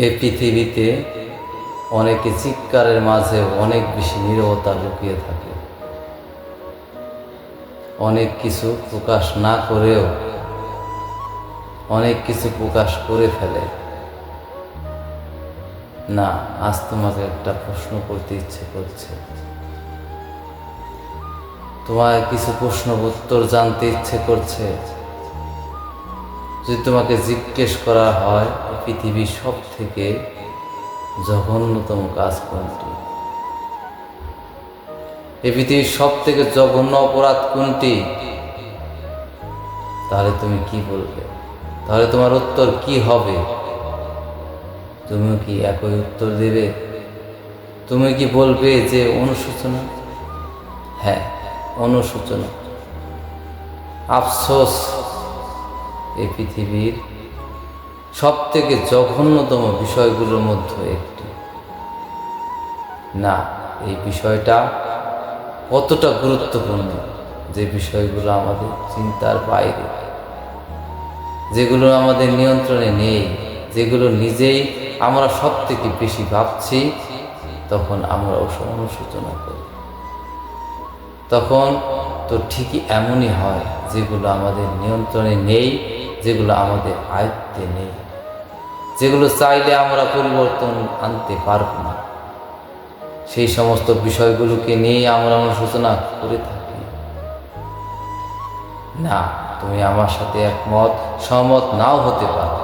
এই পৃথিবীতে অনেকে চিৎকারের মাঝে অনেক বেশি নীরবতা লুকিয়ে থাকে। অনেক কিছু প্রকাশ না করেও অনেক কিছু প্রকাশ করে ফেলে। না, আজ তোমাকে একটা প্রশ্ন করতে ইচ্ছে করছে। তোমার কিছু প্রশ্ন উত্তর জানতে ইচ্ছে করছে। যদি তোমাকে জিজ্ঞেস করা হয় পৃথিবীর সব থেকে জঘন্যতম কাজ কোনটি, এই পৃথিবীর সব থেকে জঘন্য অপরাধ কোনটি, তাহলে তুমি কি বলবে? তাহলে তোমার উত্তর কি হবে? তুমিও কি একই উত্তর দেবে? তুমি কি বলবে যে অনুশোচনা? হ্যাঁ, অনুশোচনা। আফসোস, এই পৃথিবীর সব থেকে জঘন্যতম বিষয়গুলোর মধ্যে একটি। না, এই বিষয়টা কতটা গুরুত্বপূর্ণ, যে বিষয়গুলো আমাদের চিন্তার বাইরে, যেগুলো আমাদের নিয়ন্ত্রণে নেই, যেগুলো নিজেই আমরা সব থেকে বেশি ভাবছি, তখন আমরা অনুশোচনা করি। তখন তো ঠিকই এমনই হয়, যেগুলো আমাদের নিয়ন্ত্রণে নেই, যেগুলো আমাদের আয়ত্তে নেই, যেগুলো চাইলে আমরা পরিবর্তন আনতে পারব না, সেই সমস্ত বিষয়গুলোকে নিয়েই আমরা অনুশোচনা করে থাকি। না, তুমি আমার সাথে একমত সহমত নাও হতে পারো,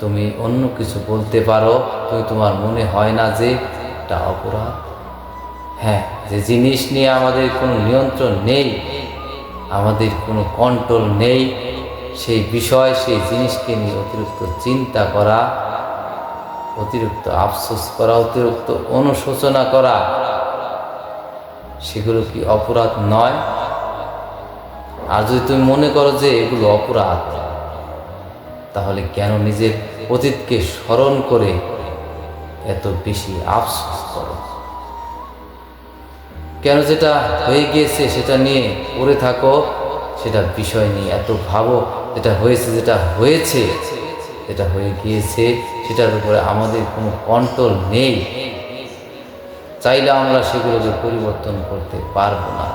তুমি অন্য কিছু বলতে পারো, তোমার মনে হয় না যে এটা অপরাধ? হ্যাঁ, যে জিনিস নিয়ে আমাদের কোনো নিয়ন্ত্রণ নেই, আমাদের কোনো কন্ট্রোল নেই, সেই বিষয়, সেই জিনিসকে নিয়ে অতিরিক্ত চিন্তা করা, অতিরিক্ত আফসোস করা, অতিরিক্ত অনুশোচনা করা, সেগুলো কি অপরাধ নয়? আর যদি তুমি মনে করো যে এগুলো অপরাধ, তাহলে কেন নিজের অতীতকে স্মরণ করে এত বেশি আফসোস করো? কেন যেটা হয়ে গিয়েছে সেটা নিয়ে পড়ে থাকো, সেটা বিষয় নিয়ে এত ভাবো? যেটা হয়েছে, যেটা হয়েছে, যেটা হয়ে গিয়েছে, সেটার উপরে আমাদের কোনো কন্ট্রোল নেই। চাইলে আমরা সেগুলোকে পরিবর্তন করতে পারবো না।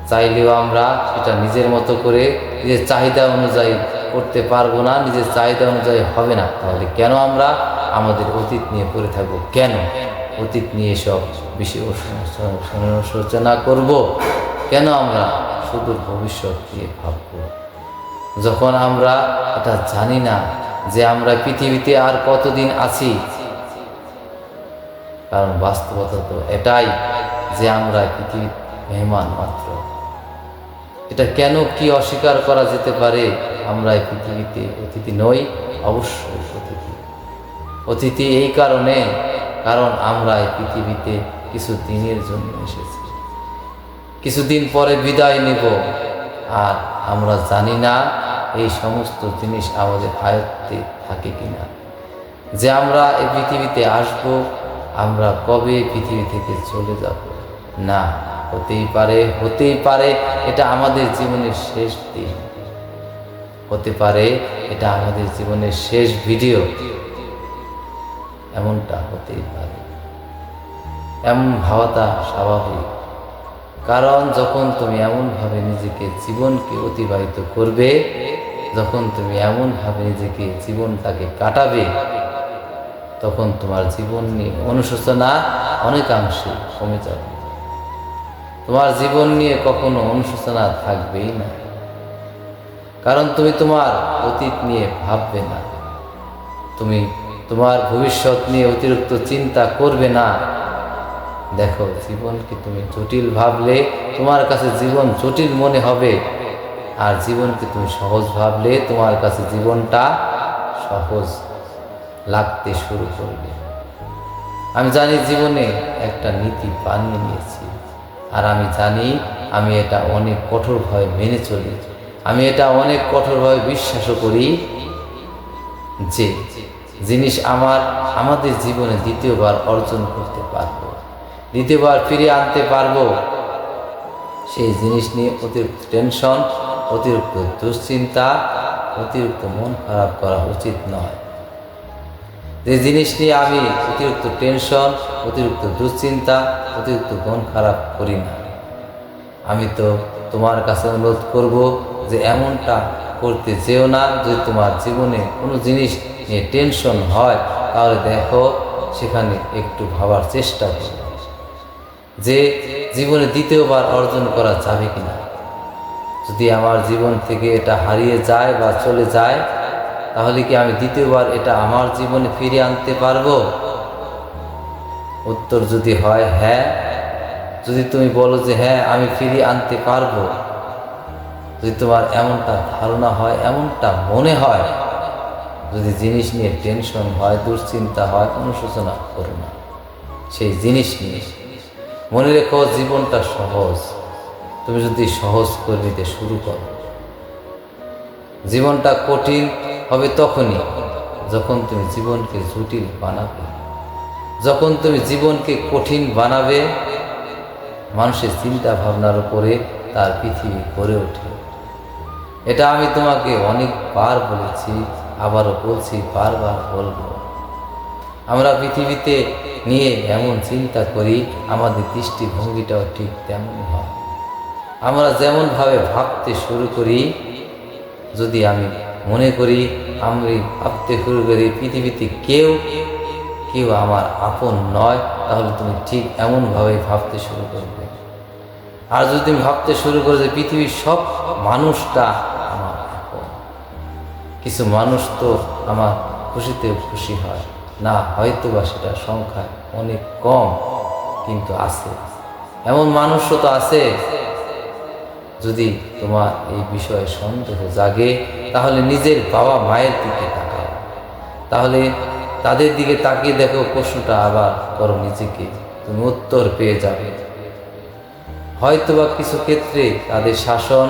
চাইলেও আমরা সেটা নিজের মতো করে নিজের চাহিদা অনুযায়ী করতে পারবো না, নিজের চাহিদা অনুযায়ী হবে না। তাহলে কেন আমরা আমাদের অতীত নিয়ে পড়ে থাকবো? কেন অতীত নিয়ে সব বেশি সমালোচনা করব? কেন আমরা সুদূর ভবিষ্যৎ নিয়ে ভাবব, যখন আমরা এটা জানি না যে আমরা পৃথিবীতে আর কতদিন আছি? কারণ বাস্তবতা তো এটাই যে আমরা পৃথিবীর মেহমান মাত্র। এটা কেন কি অস্বীকার করা যেতে পারে? আমরা এই পৃথিবীতে অতিথি নই, অবশ্যই অতিথি। অতিথি এই কারণে, কারণ আমরা এই পৃথিবীতে কিছু দিনের জন্য এসেছি, কিছুদিন পরে বিদায় নেব। আর আমরা জানি না এই সমস্ত জিনিস আমাদের আয়ত্তে থাকে কিনা, যে আমরা এই পৃথিবীতে আসব, আমরা কবে পৃথিবী থেকে চলে যাব। না, হতেই পারে এটা আমাদের জীবনের শেষ দিন, হতে পারে এটা আমাদের জীবনের শেষ ভিডিও, এমনটা হতেই পারে। এমন ভাবাটা স্বাভাবিক, কারণ যখন তুমি এমনভাবে নিজেকে জীবনকে অতিবাহিত করবে, যখন তুমি এমনভাবে নিজেকে জীবনটাকে কাটাবে, তখন তোমার জীবন নিয়ে অনুশোচনা অনেকাংশে কমে যাবে। তোমার জীবন নিয়ে কখনো অনুশোচনা থাকবেই না, কারণ তুমি তোমার অতীত নিয়ে ভাববে না, তুমি তোমার ভবিষ্যৎ নিয়ে অতিরিক্ত চিন্তা করবে না। দেখো, জীবনকে তুমি জটিল ভাবলে তোমার কাছে জীবন জটিল মনে হবে, আর জীবনকে তুমি সহজ ভাবলে তোমার কাছে জীবনটা সহজ লাগতে শুরু করবে। আমি জানি জীবনে একটা নীতি বানিয়ে নিয়েছি, আর আমি জানি আমি এটা অনেক কঠোরভাবে মেনে চলি। আমি এটা অনেক কঠোরভাবে বিশ্বাসও করি যে জিনিস আমাদের জীবনে দ্বিতীয়বার অর্জন করতে পারবো, দ্বিতীয়বার ফিরিয়ে আনতে পারবো, সেই জিনিস নিয়ে অতিরিক্ত টেনশন, অতিরিক্ত দুশ্চিন্তা, অতিরিক্ত মন খারাপ করা উচিত নয়। যে জিনিস নিয়ে আমি অতিরিক্ত টেনশন, অতিরিক্ত দুশ্চিন্তা, অতিরিক্ত মন খারাপ করি না। আমি তো তোমার কাছে অনুরোধ করব যে এমনটা করতে যেও না। যদি তোমার জীবনে কোনো জিনিস নিয়ে টেনশন হয়, তাহলে দেখো সেখানে একটু ভাবার চেষ্টা করো যে জীবনে দ্বিতীয়বার অর্জন করা যাবে কিনা। যদি আমার জীবন থেকে এটা হারিয়ে যায় বা চলে যায়, তাহলে কি আমি দ্বিতীয়বার এটা আমার জীবনে ফিরিয়ে আনতে পারবো? উত্তর যদি হয় হ্যাঁ, যদি তুমি বলো যে হ্যাঁ আমি ফিরিয়ে আনতে পারবো, যদি তোমার এমনটা ধারণা হয়, এমনটা মনে হয়, যদি জিনিস নিয়ে টেনশন হয়, দুশ্চিন্তা হয়, অনুশোচনা করো না সেই জিনিস নিয়ে। মনে রেখো জীবনটা সহজ। তুমি যদি সহজ করে নিতে শুরু করো, জীবনটা কঠিন হবে তখনই যখন তুমি জীবনকে জটিল বানাবে। যখন তুমি জীবনকে কঠিন বানাবে, মানুষের চিন্তা ভাবনার উপরে তার পৃথিবী গড়ে ওঠে। এটা আমি তোমাকে অনেকবার বলেছি, আবারও বলছি, বারবার বলবো। আমরা পৃথিবীতে নিয়ে এমন চিন্তা করি, আমাদের দৃষ্টিভঙ্গিটাও ঠিক তেমন হয়। আমরা যেমনভাবে ভাবতে শুরু করি, যদি আমি মনে করি আমি ভাবতে শুরু করি পৃথিবীতে কেউ আমার আপন নয়, তাহলে তুমি ঠিক এমনভাবে ভাবতে শুরু করবে। আর যদি তুমি ভাবতে শুরু করো যে পৃথিবীর সব মানুষটা আমার আপন, কিছু মানুষ তো আমার খুশিতে খুশি হয় না, হয়তো বা সেটা সংখ্যায় অনেক কম, কিন্তু আছে, এমন মানুষও তো আছে। যদি তোমার এই বিষয়ে সন্দেহ জাগে, তাহলে নিজের বাবা মায়ের দিকে তাকাও, তাহলে তাদের দিকে তাকিয়ে দেখো, প্রশ্নটা আবার করো নিজেকে, তুমি উত্তর পেয়ে যাবে। হয়তোবা কিছু ক্ষেত্রে তাদের শাসন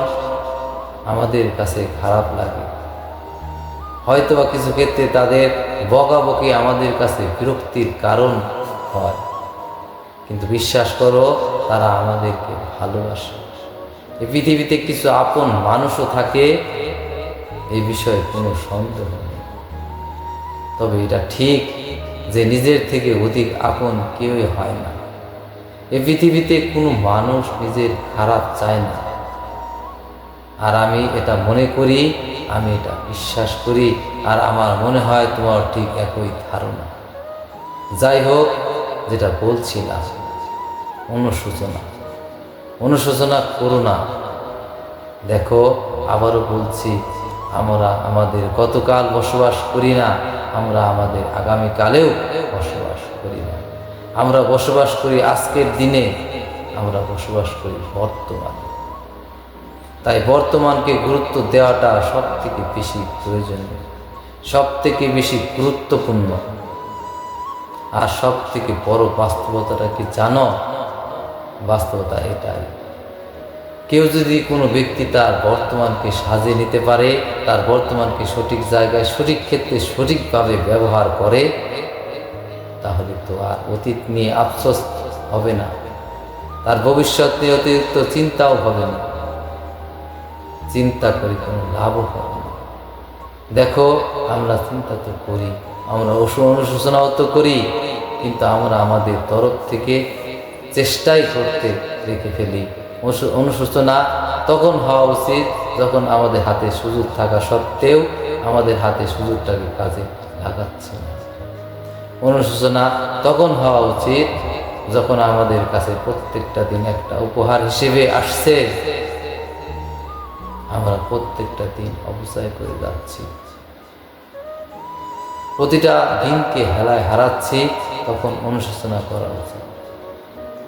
আমাদের কাছে খারাপ লাগে, হয়তোবা কিছু ক্ষেত্রে তাদের বকাবকি আমাদের কাছে বিরক্তির কারণ হয়, কিন্তু বিশ্বাস করো তারা আমাদেরকে ভালোবাসে। এই পৃথিবীতে কিছু আপন মানুষও থাকে, এই বিষয়ে কোনো সন্দেহ নেই। তবে এটা ঠিক যে নিজের থেকে অধিক আপন কেউই হয় না। এই পৃথিবীতে কোনো মানুষ নিজের খারাপ চায় না। আর আমি এটা মনে করি, আমি এটা বিশ্বাস করি, আর আমার মনে হয় তোমার ঠিক একই ধারণা। যাই হোক, যেটা বলছিলাম, অনুশোচনা করো না। দেখো, আবারও বলছি, আমরা আমাদের গতকাল বসবাস করি না, আমরা আমাদের আগামীকালেও বসবাস করি না। আমরা বসবাস করি আজকের দিনে, আমরা বসবাস করি বর্তমানে। তাই বর্তমানকে গুরুত্ব দেওয়াটা সব থেকে বেশি প্রয়োজনীয়, সব থেকে বেশি গুরুত্বপূর্ণ। আর সব থেকে বড় বাস্তবতাটা কি জানো? বাস্তবতা এটাই, কেউ যদি কোনো ব্যক্তি তার বর্তমানকে সাজিয়ে নিতে পারে, তার বর্তমানকে সঠিক জায়গায়, সঠিক ক্ষেত্রে সঠিকভাবে ব্যবহার করে, তাহলে তো আর অতীত নিয়ে আফসোস হবে না, তার ভবিষ্যৎ নিয়ে অতিরিক্ত চিন্তাও হবে না, চিন্তা করে কোনো লাভও হবে না। দেখো, আমরা চিন্তা তো করি, আমরা অনুশোচনাও তো করি, কিন্তু আমরা আমাদের তরফ থেকে চেষ্টাই করতে রেখে ফেলি। অনুশোচনা তখন হওয়া উচিত যখন আমাদের হাতে সুযোগ থাকা সত্ত্বেও আমাদের হাতে সুযোগটাকে কাজে লাগাচ্ছে না। অনুশোচনা তখন হওয়া উচিত যখন আমাদের কাছে প্রত্যেকটা দিন একটা উপহার হিসেবে আসছে, আমরা প্রত্যেকটা দিন অপচয় করে যাচ্ছি, প্রতিটা দিনকে হেলায় হারাচ্ছি, তখন অনুশোচনা করা উচিত।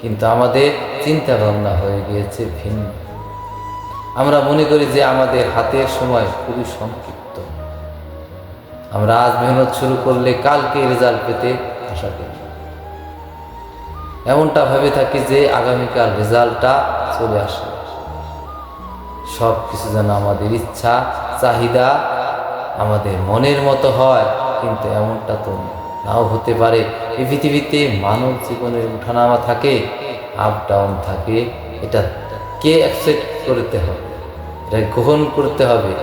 কিন্তু আমাদের চিন্তা ভাবনা হয়ে গিয়েছে ভিন্ন। আমরা মনে করি যে আমাদের হাতের সময় খুবই সংক্ষিপ্ত, আমরা আজ মেহনত শুরু করলে কালকে রেজাল্ট পেতে আশা করি, এমনটা ভেবে থাকি যে আগামীকাল রেজাল্টটা চলে আসে। সব কিছু যেন আমাদের ইচ্ছা চাহিদা আমাদের মনের মতো হয়, কিন্তু এমনটা তো নাও হতে পারে। এই পৃথিবীতে মানব জীবনের উঠানামা থাকে, আপ ডাউন থাকে, এটা কে অ্যাকসেপ্ট করতে হবে, এটা গ্রহণ করতে হবে।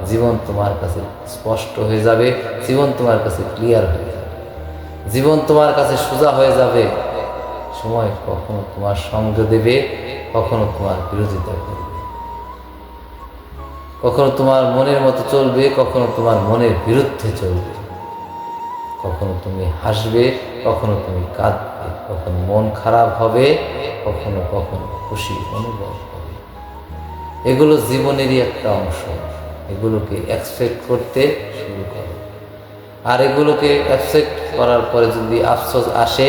জীবন তোমার কাছে স্পষ্ট হয়ে যাবে, জীবন তোমার কাছে ক্লিয়ার হয়ে যাবে। জীবন তোমার কাছে সোজা হয়ে যাবে, সময় কখনো তোমার সঙ্গ দেবে, কখনো তোমার বিরোধিতা করবে, কখনো তোমার মনের মতো চলবে, কখনো তোমার মনের বিরুদ্ধে চলবে, কখনো তুমি হাসবে, কখনো তুমি কাঁদবে, কখনো মন খারাপ হবে, কখনো কখনো খুশি অনুভব হবে। এগুলো জীবনেরই একটা অংশ। এগুলোকে অ্যাকসেপ্ট করতে শুরু করো। আর এগুলোকে অ্যাকসেপ্ট করার পরে যদি আফসোস আসে,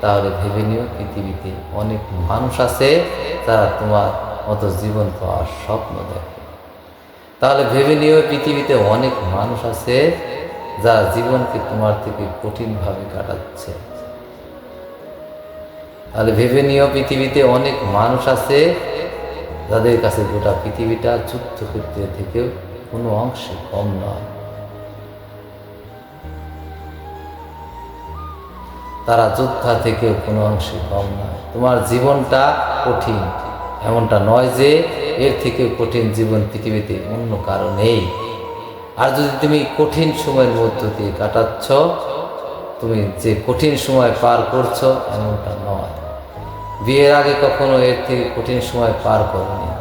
তাহলে ভেবে নিও পৃথিবীতে অনেক মানুষ আছে যারা তোমার মতো জীবন পাওয়ার স্বপ্ন দেখে। তাহলে ভেবে নিও পৃথিবীতে অনেক মানুষ আছে যারা জীবনকে তোমার থেকে কঠিনভাবে কাটাচ্ছে। তাহলে ভেবে নিও পৃথিবীতে অনেক মানুষ আছে যাদের কাছে গোটা পৃথিবীটা যুদ্ধক্ষেত্রের থেকেও কোনো অংশে কম নয়। তারা যোদ্ধা থেকেও কোনো অংশে কম নয়। তোমার জীবনটা কঠিন, এমনটা নয় যে এর থেকে কঠিন জীবন পৃথিবীতে অন্য কারো নেই। আর যদি তুমি কঠিন সময়ের মধ্য দিয়ে কাটাচ্ছ, তুমি যে কঠিন সময় পার করছো এমনটা নয়। বিয়ের আগে কখনো এর থেকে কঠিন সময় পার করনি,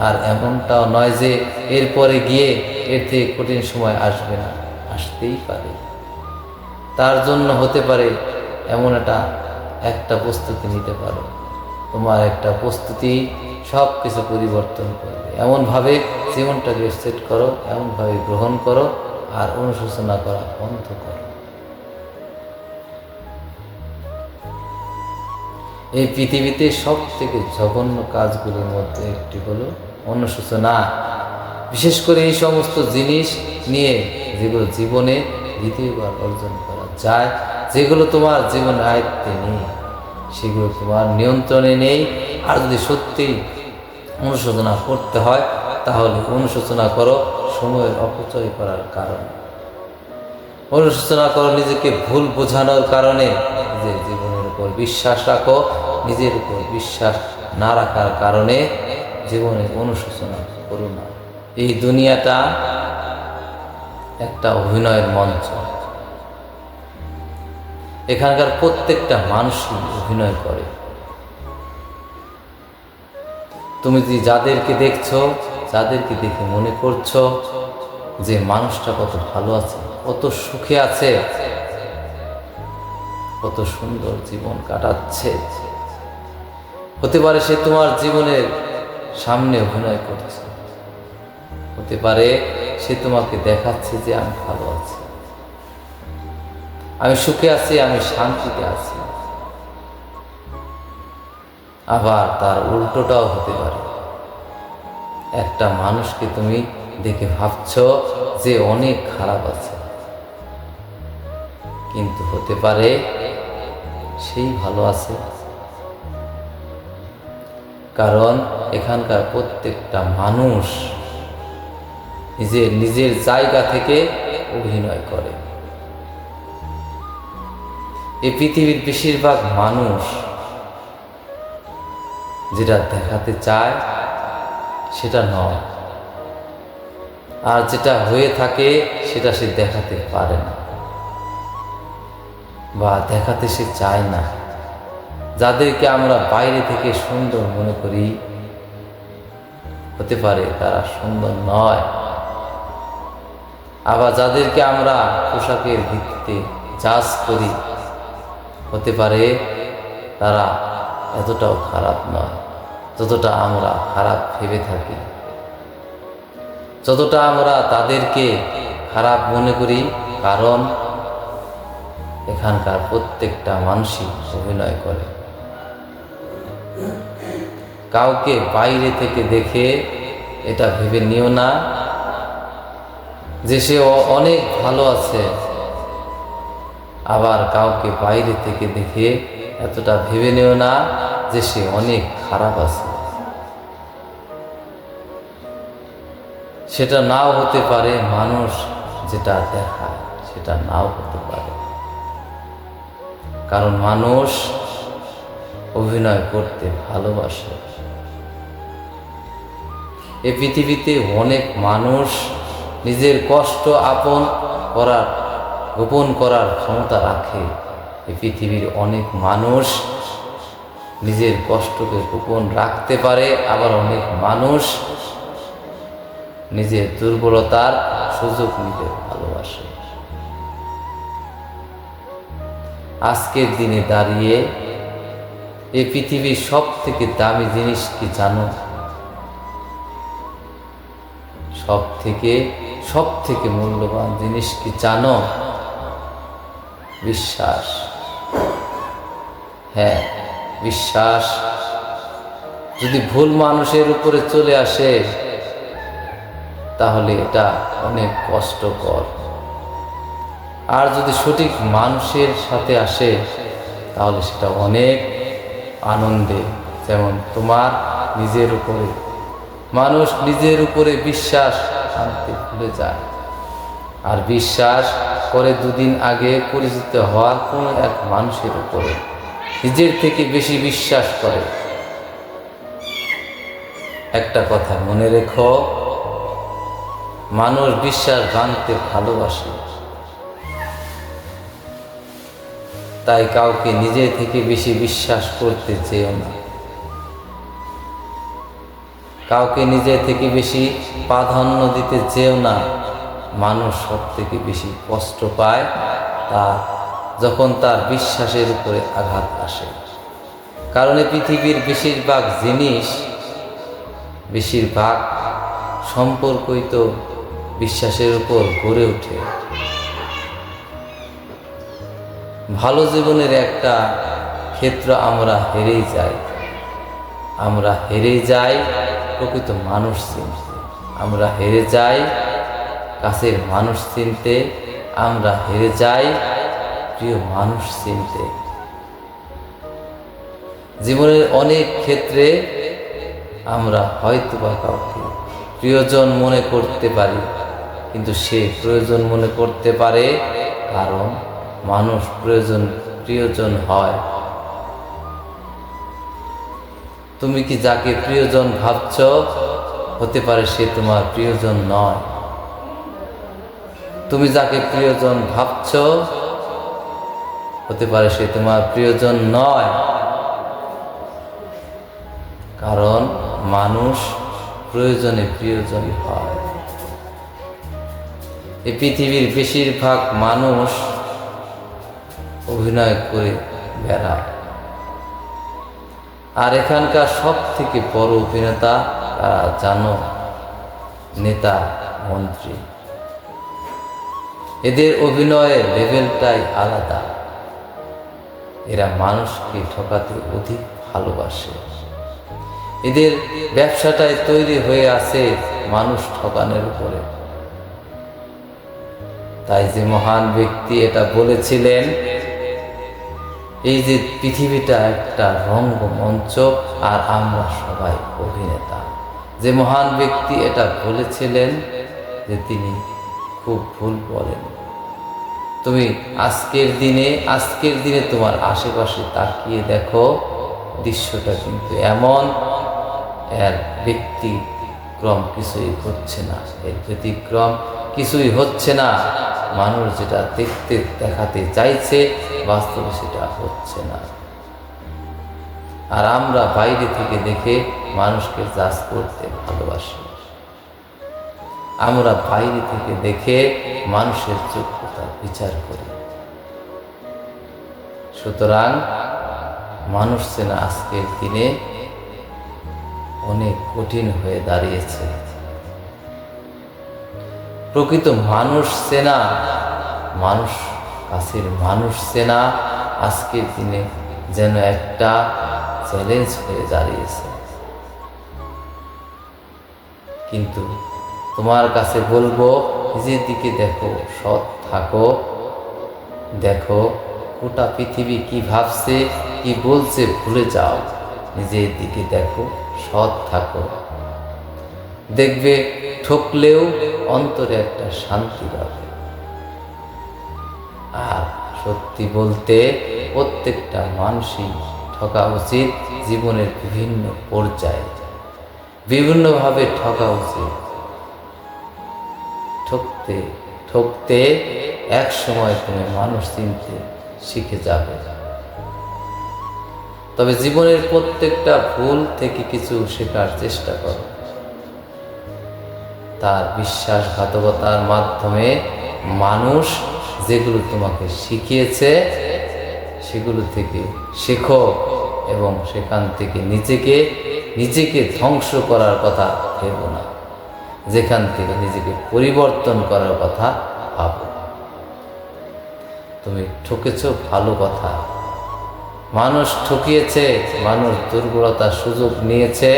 আর এমনটাও নয় যে এরপরে গিয়ে এর থেকে কঠিন সময় আসবে না, আসতেই পারে। তার জন্য হতে পারে এমন একটা প্রস্তুতি নিতে পারো। তোমার একটা প্রস্তুতি সব কিছু পরিবর্তন করবে। এমনভাবে জীবনটাকে সেট করো, এমনভাবে গ্রহণ করো, আর অনুশোচনা করা বন্ধ করো। এই পৃথিবীতে সব থেকে জঘন্য কাজগুলির মধ্যে একটি হলো অনুশোচনা। বিশেষ করে এই সমস্ত জিনিস নিয়ে যেগুলো জীবনে দ্বিতীয়বার অর্জন করা যায়, যেগুলো তোমার জীবন আয়ত্তে নেই, সেগুলো তোমার নিয়ন্ত্রণে নেই। আর যদি সত্যিই অনুশোচনা করতে হয়, তাহলে অনুশোচনা করো সময়ের অপচয় করার কারণে, অনুশোচনা করো নিজেকে ভুল বোঝানোর কারণে, নিজের জীবনের উপর বিশ্বাস রাখো। নিজের উপর বিশ্বাস না রাখার কারণে জীবনে অনুশোচনা করো না। এই দুনিয়াটা একটা অভিনয়ের মঞ্চ। এখানকার প্রত্যেকটা মানুষই অভিনয় করে। তুমি যদি যাদেরকে দেখছো, যাদেরকে দেখে মনে করছো যে মানুষটা কত ভালো আছে, কত সুখে আছে, কত সুন্দর জীবন কাটাচ্ছে, হতে পারে সে তোমার জীবনের সামনে অভিনয় করছে। হতে পারে সে তোমাকে দেখাচ্ছে যে আমি ভালো আছি, আমি সুখে আছি, আমি শান্তিতে আছি। আবার তার উল্টোটাও হতে পারে। একটা মানুষকে তুমি দেখে ভাবছো যে অনেক খারাপ আছে, কিন্তু হতে পারে সেই ভালো আছে। কারণ এখানকার প্রত্যেকটা মানুষ নিজের নিজের জায়গা থেকে অভিনয় করে। এই পৃথিবীর বেশিরভাগ মানুষ যেটা দেখাতে চায় সেটা নয়, আর যেটা হয়ে থাকে সেটা সে দেখাতে পারে না বা দেখাতে সে চায় না। যাদেরকে আমরা বাইরে থেকে সুন্দর মনে করি, হতে পারে তারা সুন্দর নয়। আবার যাদেরকে আমরা পোশাকের ভিত্তিতে জাজ করি, হতে পারে তারা এতটাও খারাপ নয় যতটা আমরা খারাপ ভেবে থাকি, যতটা আমরা তাদেরকে খারাপ মনে করি। কারণ এখানকার প্রত্যেকটা মানুষই অভিনয় করে। কাউকে বাইরে থেকে দেখে এটা ভেবে নিও না যে সে অনেক ভালো আছে, আবার কাউকে বাইরে থেকে দেখে এতটা ভেবে নিও না যে সে অনেক খারাপ আছে। সেটা নাও হতে পারে, মানুষ যেটা দেখায় সেটা নাও হতে পারে। কারণ মানুষ অভিনয় করতে ভালোবাসে। এই পৃথিবীতে অনেক মানুষ নিজের কষ্ট আপন করার গোপন করার ক্ষমতা রাখে। এই পৃথিবীর অনেক মানুষ নিজের কষ্টকে গোপন রাখতে পারে, আবার অনেক মানুষ নিজের দুর্বলতার সুযোগ নিতে ভালোবাসে। আজকের দিনে দাঁড়িয়ে এই পৃথিবীর সব থেকে দামি জিনিস কি জানো? সব থেকে মূল্যবান জিনিস কি জানো? বিশ্বাস। হ্যাঁ, বিশ্বাস যদি ভুল মানুষের উপরে চলে আসে তাহলে এটা অনেক কষ্টকর, আর যদি সঠিক মানুষের সাথে আসে তাহলে সেটা অনেক আনন্দে। যেমন তোমার নিজের উপরে, মানুষ নিজের উপরে বিশ্বাস আনতে ভুলে যায়, আর বিশ্বাস করে দুদিন আগে পরিচিত হওয়া কোনো এক মানুষের উপরে নিজের থেকে বেশি বিশ্বাস করে। একটা কথা মনে রেখো, মানুষ বিশ্বাস ভাঙতে ভালোবাসে, তাই কাউকে নিজে থেকে বেশি বিশ্বাস করতে চেও না। কাউকে নিজে থেকে বেশি প্রাধান্য দিতে চেও না। মানুষ সব থেকে বেশি কষ্ট পায় যখন তার বিশ্বাসের উপরে আঘাত আসে। কারণ এই পৃথিবীর বেশিরভাগ সম্পর্কই তো বিশ্বাসের উপর গড়ে ওঠে। ভালো জীবনের একটা ক্ষেত্র আমরা হেরে যাই প্রকৃত মানুষ চিনতে, আমরা হেরে যাই কাছের মানুষ চিনতে, আমরা হেরে যাই প্রিয় মানুষ চিনতে। জীবনের অনেক ক্ষেত্রে আমরা হয়তোবা কাউকে প্রিয়জন মনে করতে পারি, কিন্তু সে প্রয়োজন মনে করতে পারে, কারণ মানুষ প্রিয়জন হয়। তুমি কি যাকে প্রিয়জন ভাবছ, হতে পারে সে তোমার প্রিয়জন নয়। তুমি যাকে প্রিয়জন ভাবছ, হতে পারে সে তোমার প্রিয়জন নয়। কারণ মানুষ প্রয়োজনে প্রিয়জন হয়। এই পৃথিবীর বেশিরভাগ মানুষ অভিনয় করে বেড়ায়, আর এখানকার সব থেকে বড় অভিনেতা জানো? নেতা, মন্ত্রী। এদের অভিনয়ের লেভেলটাই আলাদা। এরা মানুষকে ঠকাতে অধিক ভালোবাসে। এদের ব্যবসাটাই তৈরি হয়ে আছে মানুষ ঠকানোর উপরে। তাই যে মহান ব্যক্তি এটা বলেছিলেন, এই যে পৃথিবীটা একটা রঙ্গমঞ্চ আর আমরা সবাই অভিনেতা, যে মহান ব্যক্তি এটা বলেছিলেন যে তিনি খুব ভুল বলেন। তুমি আজকের দিনে তোমার আশেপাশে তাকিয়ে দেখো, দৃশ্যটা কিন্তু এমন, এর ব্যতিক্রম কিছুই হচ্ছে না, এর ব্যতিক্রম কিছুই হচ্ছে না। মানুষ যেটা দেখাতে চাইছে বাস্তবে সেটা হচ্ছে না। আর আমরা বাইরে থেকে দেখে মানুষকে জাজ করতে ভালোবাসি। আমরা বাইরে থেকে দেখে মানুষের যোগ্যতা বিচার করি। সুতরাং মানুষ চেনা আজকের দিনে অনেক কঠিন হয়ে দাঁড়িয়েছে। প্রকৃত মানুষ চেনা, কাছের মানুষ চেনা আজকের দিনে যেন একটা চ্যালেঞ্জ হয়ে দাঁড়িয়েছে। কিন্তু তোমার কাছে বলবো, নিজের দিকে দেখো, সৎ থাকো। দেখো গোটা পৃথিবী কি ভাবছে, কি বলছে ভুলে যাও। নিজের দিকে দেখো, সৎ থাকো। দেখবে ঠকলেও অন্তরে একটা শান্তি পাবে। আর সত্যি বলতে প্রত্যেকটা মানুষই ঠকা উচিত। জীবনের বিভিন্ন পর্যায়ে বিভিন্নভাবে ঠকা উচিত। ঠকতে এক সময় তুমি মানুষ চিনতে শিখে যাবে। তবে জীবনের প্রত্যেকটা ভুল থেকে কিছু শেখার চেষ্টা করো। তার বিশ্বাসঘাতকতার মাধ্যমে মানুষ যেগুলো তোমাকে শিখিয়েছে সেগুলো থেকে শেখো এবং সেখান থেকে নিজেকে ধ্বংস করার কথা ভেবো না, যেখান থেকে নিজেকে পরিবর্তন করার কথা ভাবো। তুমি ঠকেছ ভালো কথা, মানুষ ঠকিয়েছে, মানুষ দুর্বলতার সুযোগ নিয়েছে,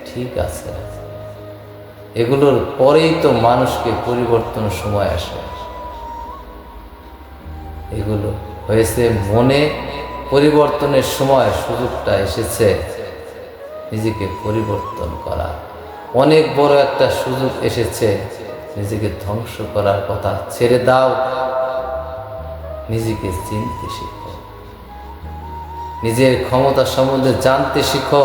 ঠিক আছে, এগুলোর পরেই তো মানুষকে পরিবর্তনের সময় আসে। এগুলো হয়েছে মনে পরিবর্তনের সময়, সুযোগটা এসেছে নিজেকে পরিবর্তন করা। অনেক বড় একটা সুযোগ এসেছে, নিজেকে ধ্বংস করার কথা ছেড়ে দাও, নিজেকে চিনতে শিখো, নিজের ক্ষমতা সম্বন্ধে জানতে শিখো,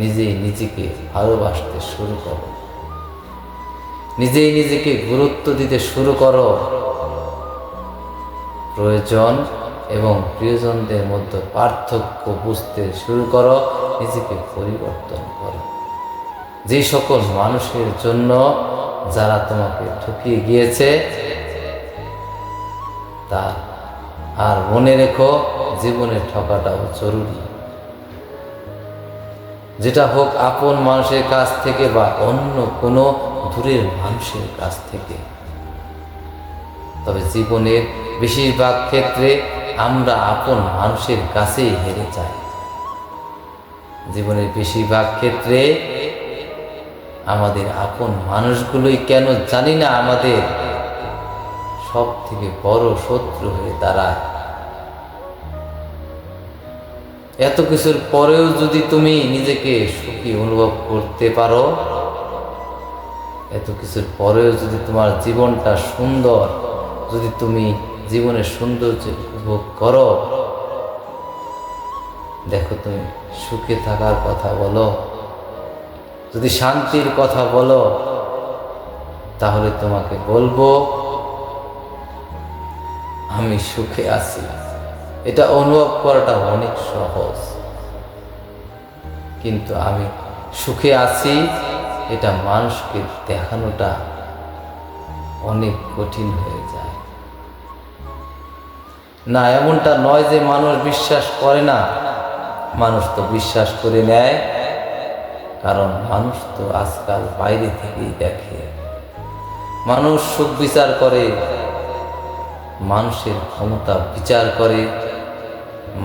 নিজেই নিজেকে ভালোবাসতে শুরু করো, নিজেই নিজেকে গুরুত্ব দিতে শুরু করো। প্রয়োজন এবং প্রিয়জনদের মধ্যে পার্থক্য বুঝতে শুরু করো, নিজেকে পরিবর্তন করো। যে সকল মানুষের জন্য যারা তোমাকে ঠকিয়ে গিয়েছে তা আর মনে রেখো, জীবনে ঠকাটাও জরুরি, যেটা হোক আপন মানুষের কাছ থেকে বা অন্য কোনো দূরের মানুষের কাছ থেকে। তবে জীবনের বেশিরভাগ ক্ষেত্রে আমরা আপন মানুষের কাছেই হেরে যাই। জীবনের বেশিরভাগ ক্ষেত্রে আমাদের আপন মানুষগুলোই কেন জানি না আমাদের সব থেকে বড় শত্রু হয়ে দাঁড়ায়। এত কিছুর পরেও যদি তুমি নিজেকে সুখী অনুভব করতে পারো, এত কিছুর পরেও যদি তোমার জীবনটা সুন্দর, যদি তুমি জীবনের সৌন্দর্য উপভোগ করো, দেখো তুমি সুখে থাকার কথা বলো, যদি শান্তির কথা বলো, তাহলে তোমাকে বলবো আমি সুখে আছি। এটা অনুভব করাটা অনেক সহজ, কিন্তু আমি সুখে আছি এটা মানুষকে দেখানোটা অনেক কঠিন হয়ে যায়। না, এমনটা নয় যে মানুষ বিশ্বাস করে না, মানুষ তো বিশ্বাস করে নেয়, কারণ মানুষ তো আজকাল বাইরে থেকেই দেখে। মানুষ সুখ বিচার করে, মানুষের ক্ষমতা বিচার করে,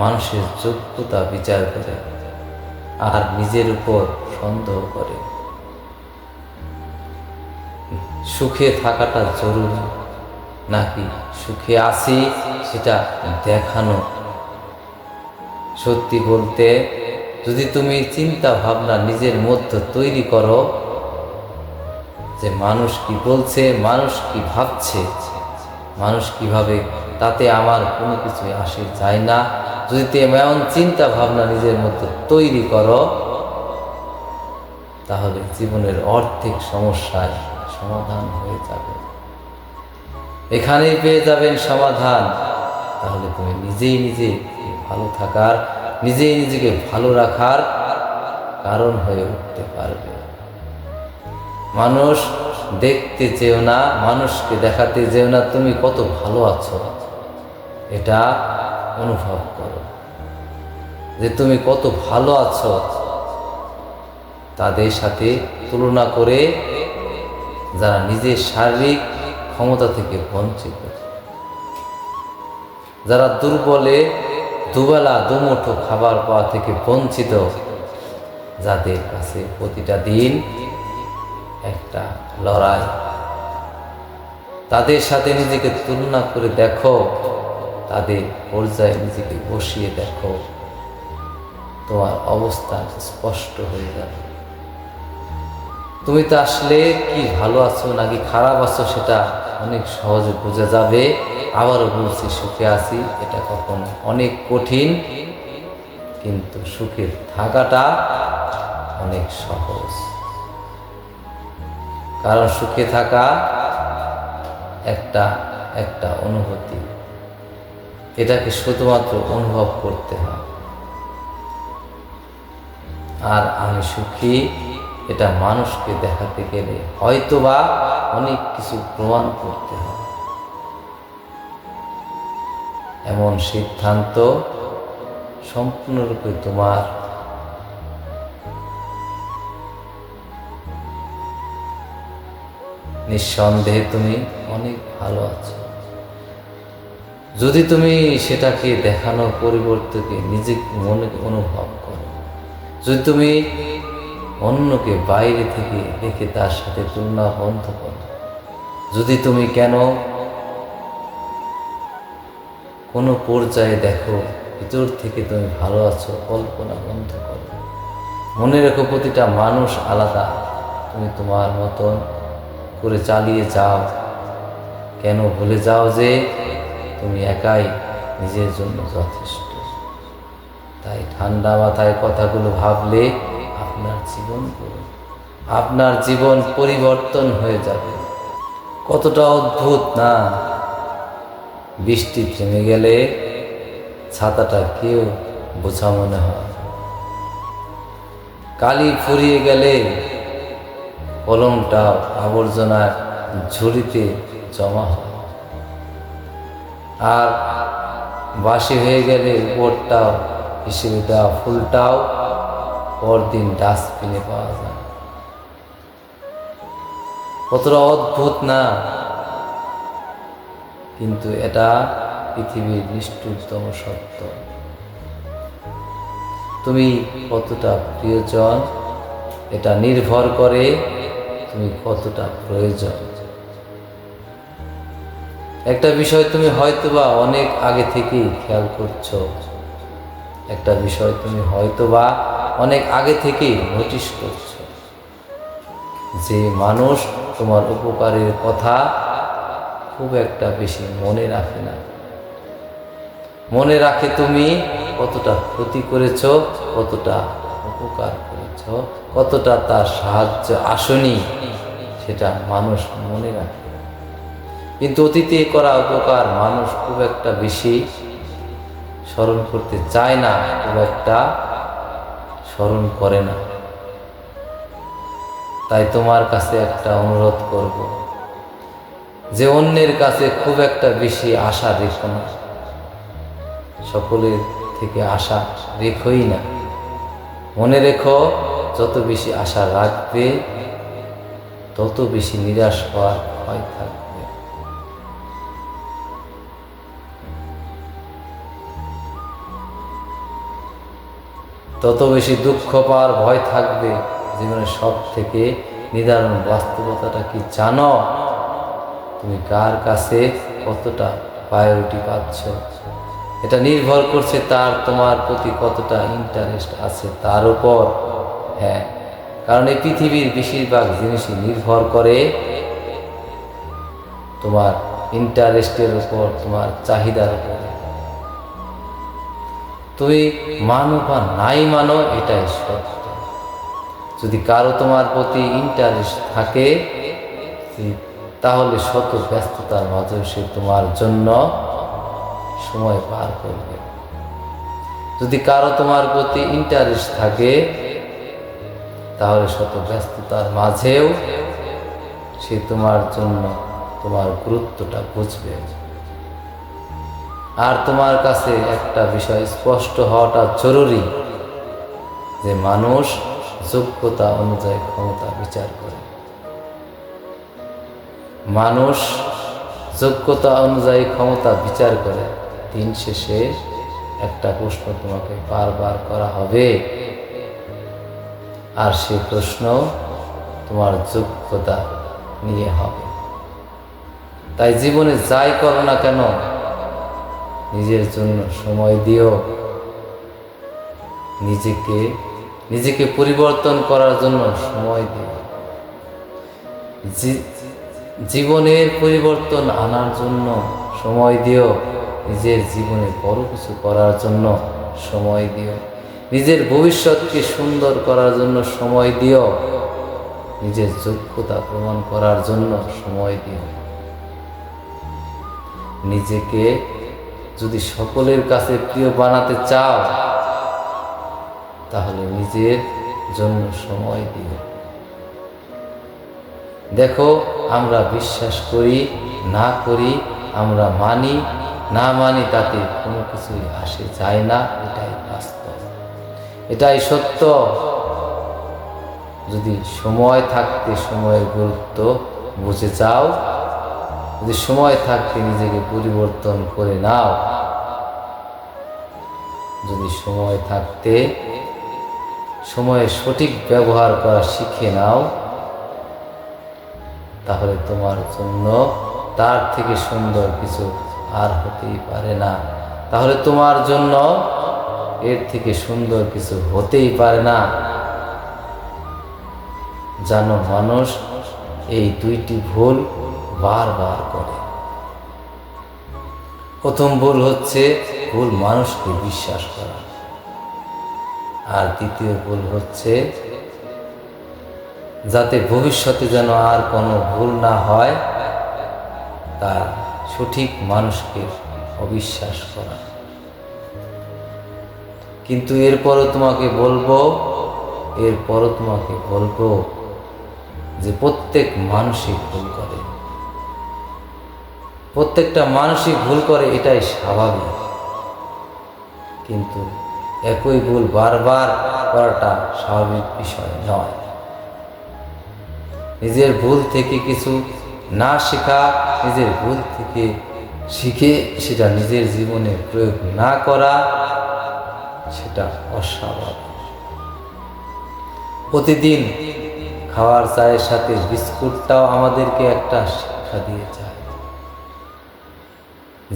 মানুষের যোগ্যতা বিচার করে, আর নিজের উপর সন্দেহ করে। সুখে থাকাটা জরুরি নাকি সুখে আছি সেটা দেখানো? সত্যি বলতে, যদি তুমি চিন্তা ভাবনা নিজের মধ্যে তৈরি করো যে মানুষ কি বলছে, মানুষ কি ভাবছে, মানুষ কিভাবে, তাতে আমার কোনো কিছুই আসে যায় না, যদি তুমি এমন চিন্তা ভাবনা নিজের মধ্যে তৈরি করো, তাহলে জীবনের অর্ধেক সমস্যার সমাধান হয়ে যাবে। এখানেই পেয়ে যাবেন সমাধান। তাহলে তুমি নিজেই নিজে ভালো থাকার, নিজেই নিজেকে ভালো রাখার কারণ হয়ে উঠতে পারবে। মানুষ দেখতে চেও না, মানুষকে দেখাতে চেও না তুমি কত ভালো আছো, এটা অনুভব করো যে তুমি কত ভালো আছো। তাদের সাথে তুলনা করে যারা নিজের শারীরিক ক্ষমতা থেকে বঞ্চিত, যারা দুর্বলে দুবেলা দুমুঠো খাবার পাওয়া থেকে বঞ্চিত, যাদের কাছে প্রতিটা দিন একটা লড়াই, তাদের সাথে নিজেকে তুলনা করে দেখো, তাদের পর্যায়ে নিজেকে বসিয়ে দেখো, তোমার অবস্থা স্পষ্ট হয়ে যাবে। তুমি তো আসলে কি ভালো আছো নাকি খারাপ আছো সেটা অনেক সহজে বোঝা যাবে। আবারও বলছি, সুখে আছি এটা কখনো অনেক কঠিন, কিন্তু সুখে থাকাটা অনেক সহজ। কারণ সুখে থাকা একটা একটা অনুভূতি, এটাকে শুধুমাত্র অনুভব করতে হয়। আর আমি সুখী এটা মানুষকে দেখাতে গেলে হয়তোবা অনেক কিছু প্রমাণ করতে হয়। এমন সিদ্ধান্ত সম্পূর্ণরূপে তোমার। নিঃসন্দেহে তুমি অনেক ভালো আছো। যদি তুমি সেটাকে দেখানোর পরিবর্তে নিজেকে মনে অনুভব করো, যদি তুমি অন্যকে বাইরে থেকে দেখে তার সাথে তুলনা বন্ধ করো, যদি তুমি কোনো পর্যায়ে দেখো ভিতর থেকে তুমি ভালো আছো, কল্পনা বন্ধ করো। মনে রেখো প্রতিটা মানুষ আলাদা, তুমি তোমার মতন করে চালিয়ে যাও। কেন ভুলে যাও যে তুমি একাই নিজের জন্য যথেষ্ট। তাই ঠান্ডা মাথায় কথাগুলো ভাবলে আপনার জীবন পরিবর্তন হয়ে যাবে। কতটা অদ্ভুত না? বৃষ্টি থেমে গেলে ছাতাটা কেউ বোঝা মনে হয়, কালি ফুরিয়ে গেলে কলমটা আবর্জনার ঝুড়িতে জমা হয়, আর বাসি হয়ে গেলে উপরটাও হিসেবে দেওয়া ফুলটাও পরদিন ডাস্টবিনে পাওয়া যায়। কতটা অদ্ভুত না? কিন্তু এটা পৃথিবীর নিষ্ঠুরতম সত্য। তুমি কতটা প্রিয়জন এটা নির্ভর করে তুমি কতটা প্রয়োজন। একটা বিষয় তুমি হয়তোবা অনেক আগে থেকেই খেয়াল করছো, একটা বিষয় তুমি হয়তোবা অনেক আগে থেকেই নোটিশ করছো, যে মানুষ তোমার উপকারের কথা খুব একটা বেশি মনে রাখে না। মনে রাখে তুমি কতটা ক্ষতি করেছো, কতটা উপকার করেছো, কতটা তার সাহায্য আসনি, সেটা মানুষ মনে রাখে। কিন্তু অতীতে করা উপকার মানুষ খুব একটা বেশি স্মরণ করতে চায় না, খুব একটা স্মরণ করে না। তাই তোমার কাছে একটা অনুরোধ করব, যে অন্যের কাছে খুব একটা বেশি আশা রেখো না, সকলের থেকে আশা রেখোই না। মনে রেখো, যত বেশি আশা রাখবে তত বেশি নিরাশ হওয়ার ভয় থাকবে। তত বেশি দুঃখ পাওয়ার ভয় থাকবে। জীবনের সব থেকে নিদারুণ বাস্তবতাটা কি জানো? তুমি কার কাছে কতটা প্রায়োরিটি পাচ্ছ, এটা নির্ভর করছে তার তোমার প্রতি কতটা ইন্টারেস্ট আছে তার উপর। হ্যাঁ, কারণ এই পৃথিবীর বেশিরভাগ জিনিসই নির্ভর করে তোমার ইন্টারেস্টের উপর, তোমার চাহিদার উপর। তুমি মানো বা নাই মানো, এটাই সত্য। যদি কারো তোমার প্রতি ইন্টারেস্ট থাকে, তাহলে শত ব্যস্ততার মাঝে সে তোমার জন্য সময় পার করবে। যদি কারো তোমার প্রতি ইন্টারেস্ট থাকে, তাহলে শত ব্যস্ততার মাঝেও সে তোমার জন্য তোমার গুরুত্বটা বুঝবে। আর তোমার কাছে একটা বিষয় স্পষ্ট হওয়াটা জরুরি, যে মানুষ যোগ্যতা অনুযায়ী ক্ষমতা বিচার করে। মানুষ যোগ্যতা অনুযায়ী ক্ষমতা বিচার করে। দিন শেষে একটা প্রশ্ন তোমাকে বারবার করা হবে, আর সেই প্রশ্ন তোমার যোগ্যতা নিয়ে হবে। তাই জীবনে যাই করো না কেন, নিজের জন্য সময় দিও। নিজেকে পরিবর্তন করার জন্য সময় দিও। জীবনের পরিবর্তন আনার জন্য সময় দিও। নিজের জীবনে বড় কিছু করার জন্য সময় দিও। নিজের ভবিষ্যৎকে সুন্দর করার জন্য সময় দিও। নিজের যোগ্যতা প্রমাণ করার জন্য সময় দিও। নিজেকে যদি সকলের কাছে প্রিয় বানাতে চাও, তাহলে নিজের জন্য সময় দিও। দেখো, আমরা বিশ্বাস করি না করি, আমরা মানি না মানি, তাতে কোনো কিছুই আসে যায় না। এটাই বাস্তব, এটাই সত্য। যদি সময় থাকতে সময়ের গুরুত্ব বুঝে যাও, যদি সময় থাকতে নিজেকে পরিবর্তন করে নাও, যদি সময় থাকতে সময়ের সঠিক ব্যবহার করা শিখে নাও, তাহলে তোমার জন্য তার থেকে সুন্দর কিছু আর হতেই পারে না। তাহলে তোমার জন্য এর থেকে সুন্দর কিছু হতেই পারে না। জানো, মানুষ এই দুইটি ভুল বারবার করে। প্রথম ভুল হচ্ছে ভুল মানুষকে বিশ্বাস করা, আর দ্বিতীয় ভুল হচ্ছে যাতে ভবিষ্যতে যেন আর কোনো ভুল না হয়, তার সঠিক মানুষকে অবিশ্বাস করা। কিন্তু এরপরও তোমাকে বলবো যে প্রত্যেক মানুষই ভুল করে, প্রত্যেকটা মানুষই ভুল করে, এটাই স্বাভাবিক। কিন্তু একই ভুল বারবার করাটা স্বাভাবিক বিষয় নয়। নিজের ভুল থেকে কিছু না শেখা, নিজের ভুল থেকে শিখে সেটা নিজের জীবনে প্রয়োগ না করা, সেটা অস্বাভাবিক। প্রতিদিন খাওয়ার চায়ের সাথে বিস্কুটটাও আমাদেরকে একটা শিক্ষা দিয়ে যায়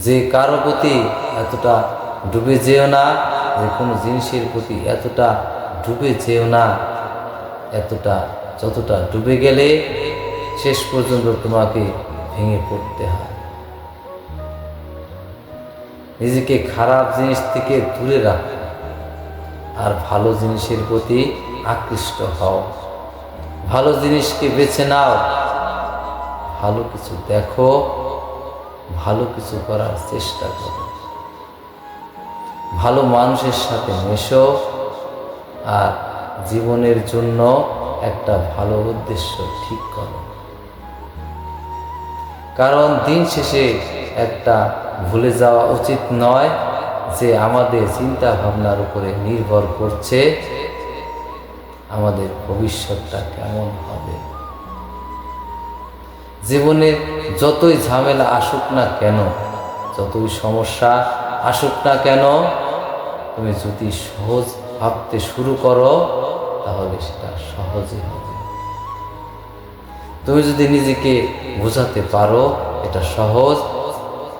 যে কারো প্রতি এতটা ডুবে যেও না, যে কোনো জিনিসের প্রতি এতটা ডুবে যেও না, যতটা ডুবে গেলে শেষ পর্যন্ত তোমাকে ভেঙে পড়তে হয়। নিজেকে খারাপ জিনিস থেকে দূরে রাখো, আর ভালো জিনিসের প্রতি আকৃষ্ট হও। ভালো জিনিসকে বেছে নাও, ভালো কিছু দেখো, ভালো কিছু করার চেষ্টা করো, ভালো মানুষের সাথে মেশো, আর জীবনের জন্য একটা ভালো উদ্দেশ্য ঠিক করো। কারণ দিন শেষে একটা ভুলে যাওয়া উচিত নয় যে আমাদের চিন্তা ভাবনার উপরে নির্ভর করছে আমাদের ভবিষ্যৎটা কেমন হবে। জীবনে যতই ঝামেলা আসুক না কেন, যতই সমস্যা আসুক না কেন, তুমি যদি সহজ ভাবতে শুরু করো, তাহলে সেটা সহজই হবে। তুমি যদি নিজেকে বোঝাতে পারো এটা সহজ,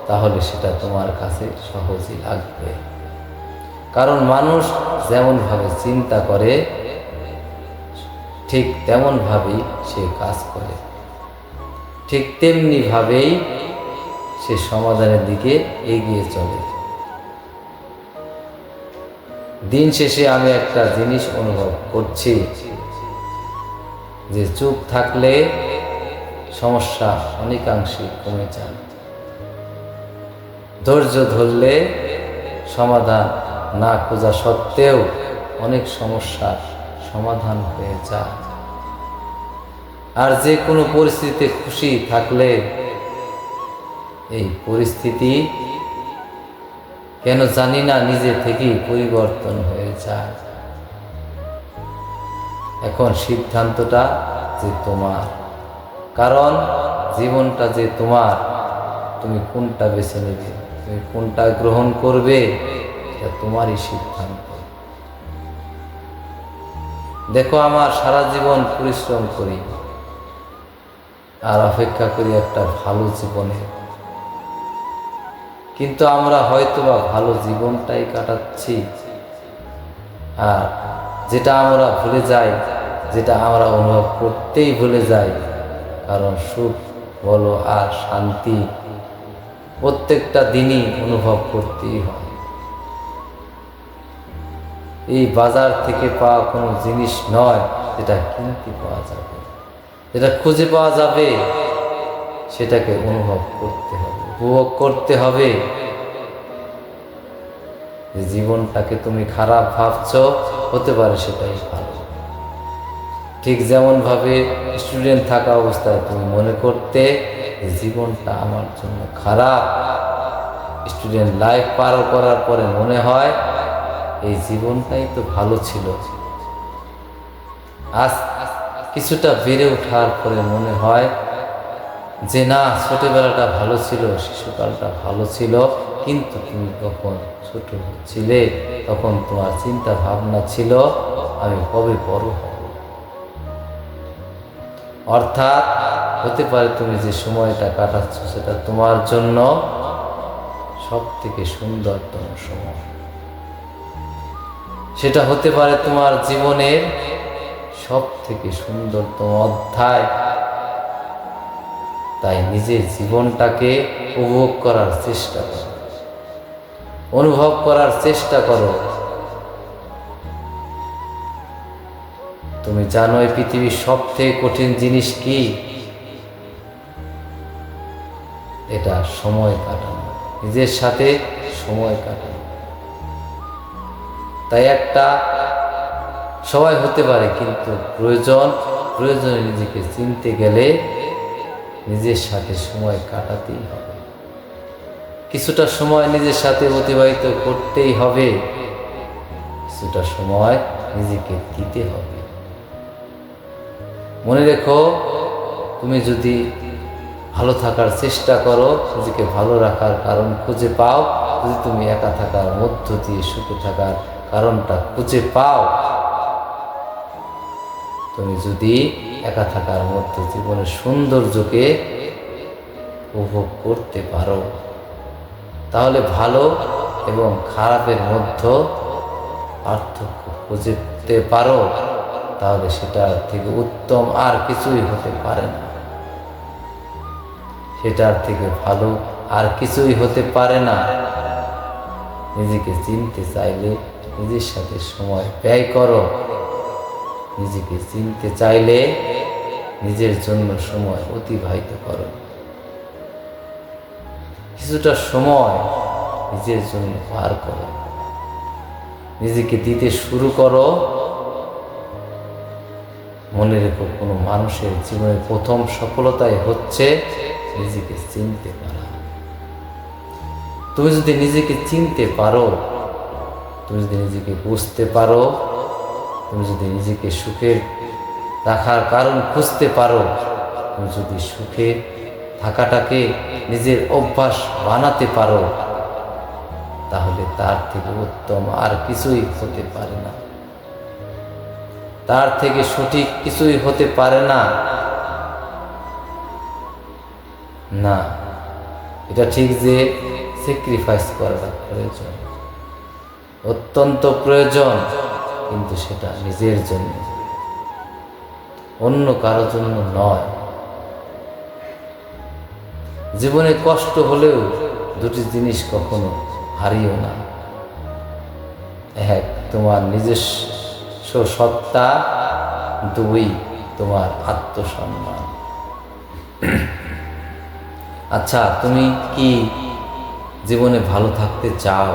তাহলে সেটা তোমার কাছে সহজই লাগবে। কারণ মানুষ যেমনভাবে চিন্তা করে, ঠিক তেমনভাবেই সে কাজ করে, ঠিক তেমনিভাবেই সে সমাধানের দিকে এগিয়ে চলে। দিন শেষে আমি একটা জিনিস অনুভব করছি যে চুপ থাকলে সমস্যা অনেকাংশে কমে যায়, ধৈর্য ধরলে সমাধান না খোঁজা সত্ত্বেও অনেক সমস্যার সমাধান হয়ে যায়। আর যে কোনো পরিস্থিতিতে খুশি থাকলে এই পরিস্থিতি কেন জানি না নিজে থেকেই পরিবর্তন হয়ে যায়। এখন সিদ্ধান্তটা যে তোমার, কারণ জীবনটা যে তোমার। তুমি কোনটা বেছে নেবে, তুমি কোনটা গ্রহণ করবে, এটা তোমারই সিদ্ধান্ত। দেখো, আমার সারা জীবন পরিশ্রম করি আর অপেক্ষা করি একটা ভালো জীবনে, কিন্তু আমরা হয়তোবা ভালো জীবনটাই কাটাচ্ছি, আর যেটা আমরা ভুলে যাই, যেটা আমরা অনুভব করতেই ভুলে যাই। কারণ সুখ বলো আর শান্তি প্রত্যেকটা দিনই অনুভব করতেই হয়। এই বাজার থেকে পাওয়া কোনো জিনিস নয় যেটা কিনতে পাওয়া যাবে, যেটা খুঁজে পাওয়া যাবে, সেটাকে অনুভব করতে হবে, উপভোগ করতে হবে। যে জীবনটাকে তুমি খারাপ ভাবছো, হতে পারে সেটাই ভালো। ঠিক যেমন ভাবে স্টুডেন্ট থাকা অবস্থায় তুমি মনে করতে যে জীবনটা আমার জন্য খারাপ, স্টুডেন্ট লাইফ পার করার পরে মনে হয় এই জীবনটাই তো ভালো ছিল। আজ কিছুটা বেড়ে ওঠার পরে মনে হয় যে না, ছোটবেলাটা ভালো ছিল, শিশুকালটা ভালো ছিল। কিন্তু তুমি যখন ছোট ছিলে তখন তোমার চিন্তা ভাবনা ছিল আমি কবে বড় হব। অর্থাৎ হতে পারে তুমি যে সময়টা কাটাচ্ছ সেটা তোমার জন্য সব থেকে সুন্দরতম সময়। সেটা হতে পারে তোমার জীবনের সব থেকে সুন্দরতম অধ্যায়। তাই নিজের জীবনটাকে উপভোগ করার চেষ্টা করো, অনুভব করার চেষ্টা করো। তুমি জানো এই পৃথিবীর সব থেকে কঠিন জিনিস কি? এটা সময় কাটানো, নিজের সাথে সময় কাটানো। তাই একটা সবাই হতে পারে, কিন্তু প্রয়োজনে নিজেকে চিনতে গেলে নিজের সাথে সময় কাটাতেই হবে। কিছুটা সময় নিজের সাথে অতিবাহিত করতেই হবে, কিছুটা সময় নিজেকে দিতে হবে। মনে রেখো, তুমি যদি ভালো থাকার চেষ্টা করো, নিজেকে ভালো রাখার কারণ খুঁজে পাও, যদি তুমি একা থাকার মধ্য দিয়ে সুখে থাকার কারণটা খুঁজে পাও, তুমি যদি একা থাকার মধ্যে জীবনের সৌন্দর্যকে উপভোগ করতে পারো, তাহলে ভালো এবং খারাপের মধ্যে পার্থক্য খুঁজতে পারো, তাহলে সেটার থেকে উত্তম আর কিছুই হতে পারে না। সেটার থেকে ভালো আর কিছুই হতে পারে না। নিজেকে চিনতে চাইলে নিজের সাথে সময় ব্যয় করো। নিজেকে চিনতে চাইলে নিজের জন্য সময় অতিবাহিত করো। কিছুটা সময় নিজের জন্য পার করো, নিজেকে দিতে শুরু করো। মনে রেখো, কোনো মানুষের জীবনের প্রথম সফলতাই হচ্ছে নিজেকে চিনতে পারা। তুমি যদি নিজেকে চিনতে পারো, তুমি যদি নিজেকে বুঝতে পারো, তুমি যদি নিজেকে সুখে রাখার কারণ খুঁজতে পারো, তুমি যদি সুখে থাকাটাকে নিজের অভ্যাস বানাতে পারো, তাহলে তার থেকে উত্তম আর কিছুই হতে পারে না। তার থেকে সঠিক কিছুই হতে পারে না। না, এটা ঠিক যে স্যাক্রিফাইস করাটা প্রয়োজন, অত্যন্ত প্রয়োজন, কিন্তু সেটা নিজের জন্য, অন্য কারোর জন্য নয়। জীবনে কষ্ট হলেও দুটি জিনিস কখনো হারিও না। এক, তোমার নিজস্ব সত্তা, দুই, তোমার আত্মসম্মান। আচ্ছা, তুমি কি জীবনে ভালো থাকতে চাও?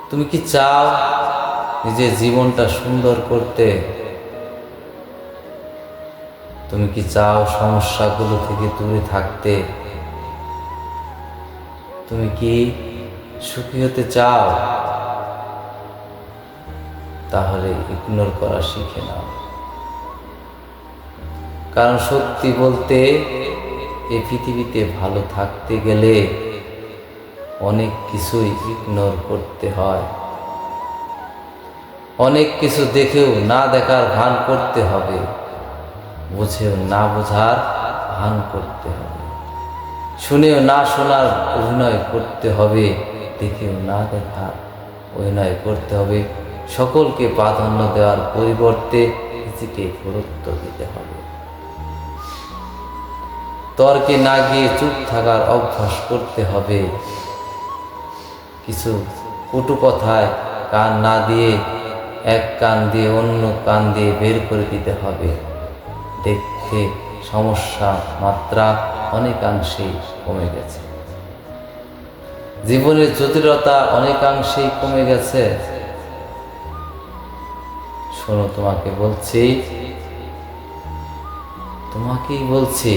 তুমি কি চাও নিজের জীবনটা সুন্দর করতে? তুমি কি চাও সমস্যাগুলো থেকে দূরে থাকতে? তুমি কি সুখী হতে চাও? তাহলে ইগনোর করা শিখে নাও। কারণ সত্যি বলতে, এই পৃথিবীতে ভালো থাকতে গেলে অনেক কিছুই ইগনোর করতে হয়। অনেক কিছু দেখেও না দেখার ভান করতে হবে, বুঝেও না বোঝার ভান করতে হবে, শুনেও না শোনার অভিনয় করতে হবে, দেখেও না দেখার অভিনয় করতে হবে। সকলকে প্রাধান্য দেওয়ার পরিবর্তে নিজেকে গুরুত্ব দিতে হবে। তর্কে না গিয়ে চুপ থাকার অভ্যাস করতে হবে। কিছু কটু কথায় কান না দিয়ে এক কান দিয়ে অন্য কান দিয়ে বের করে দিতে হবে। দেখতে সমস্যা মাত্রা অনেকাংশেই কমে গেছে, জীবনের জটিলতা অনেকাংশেই কমে গেছে। শোনো, তোমাকেই বলছি,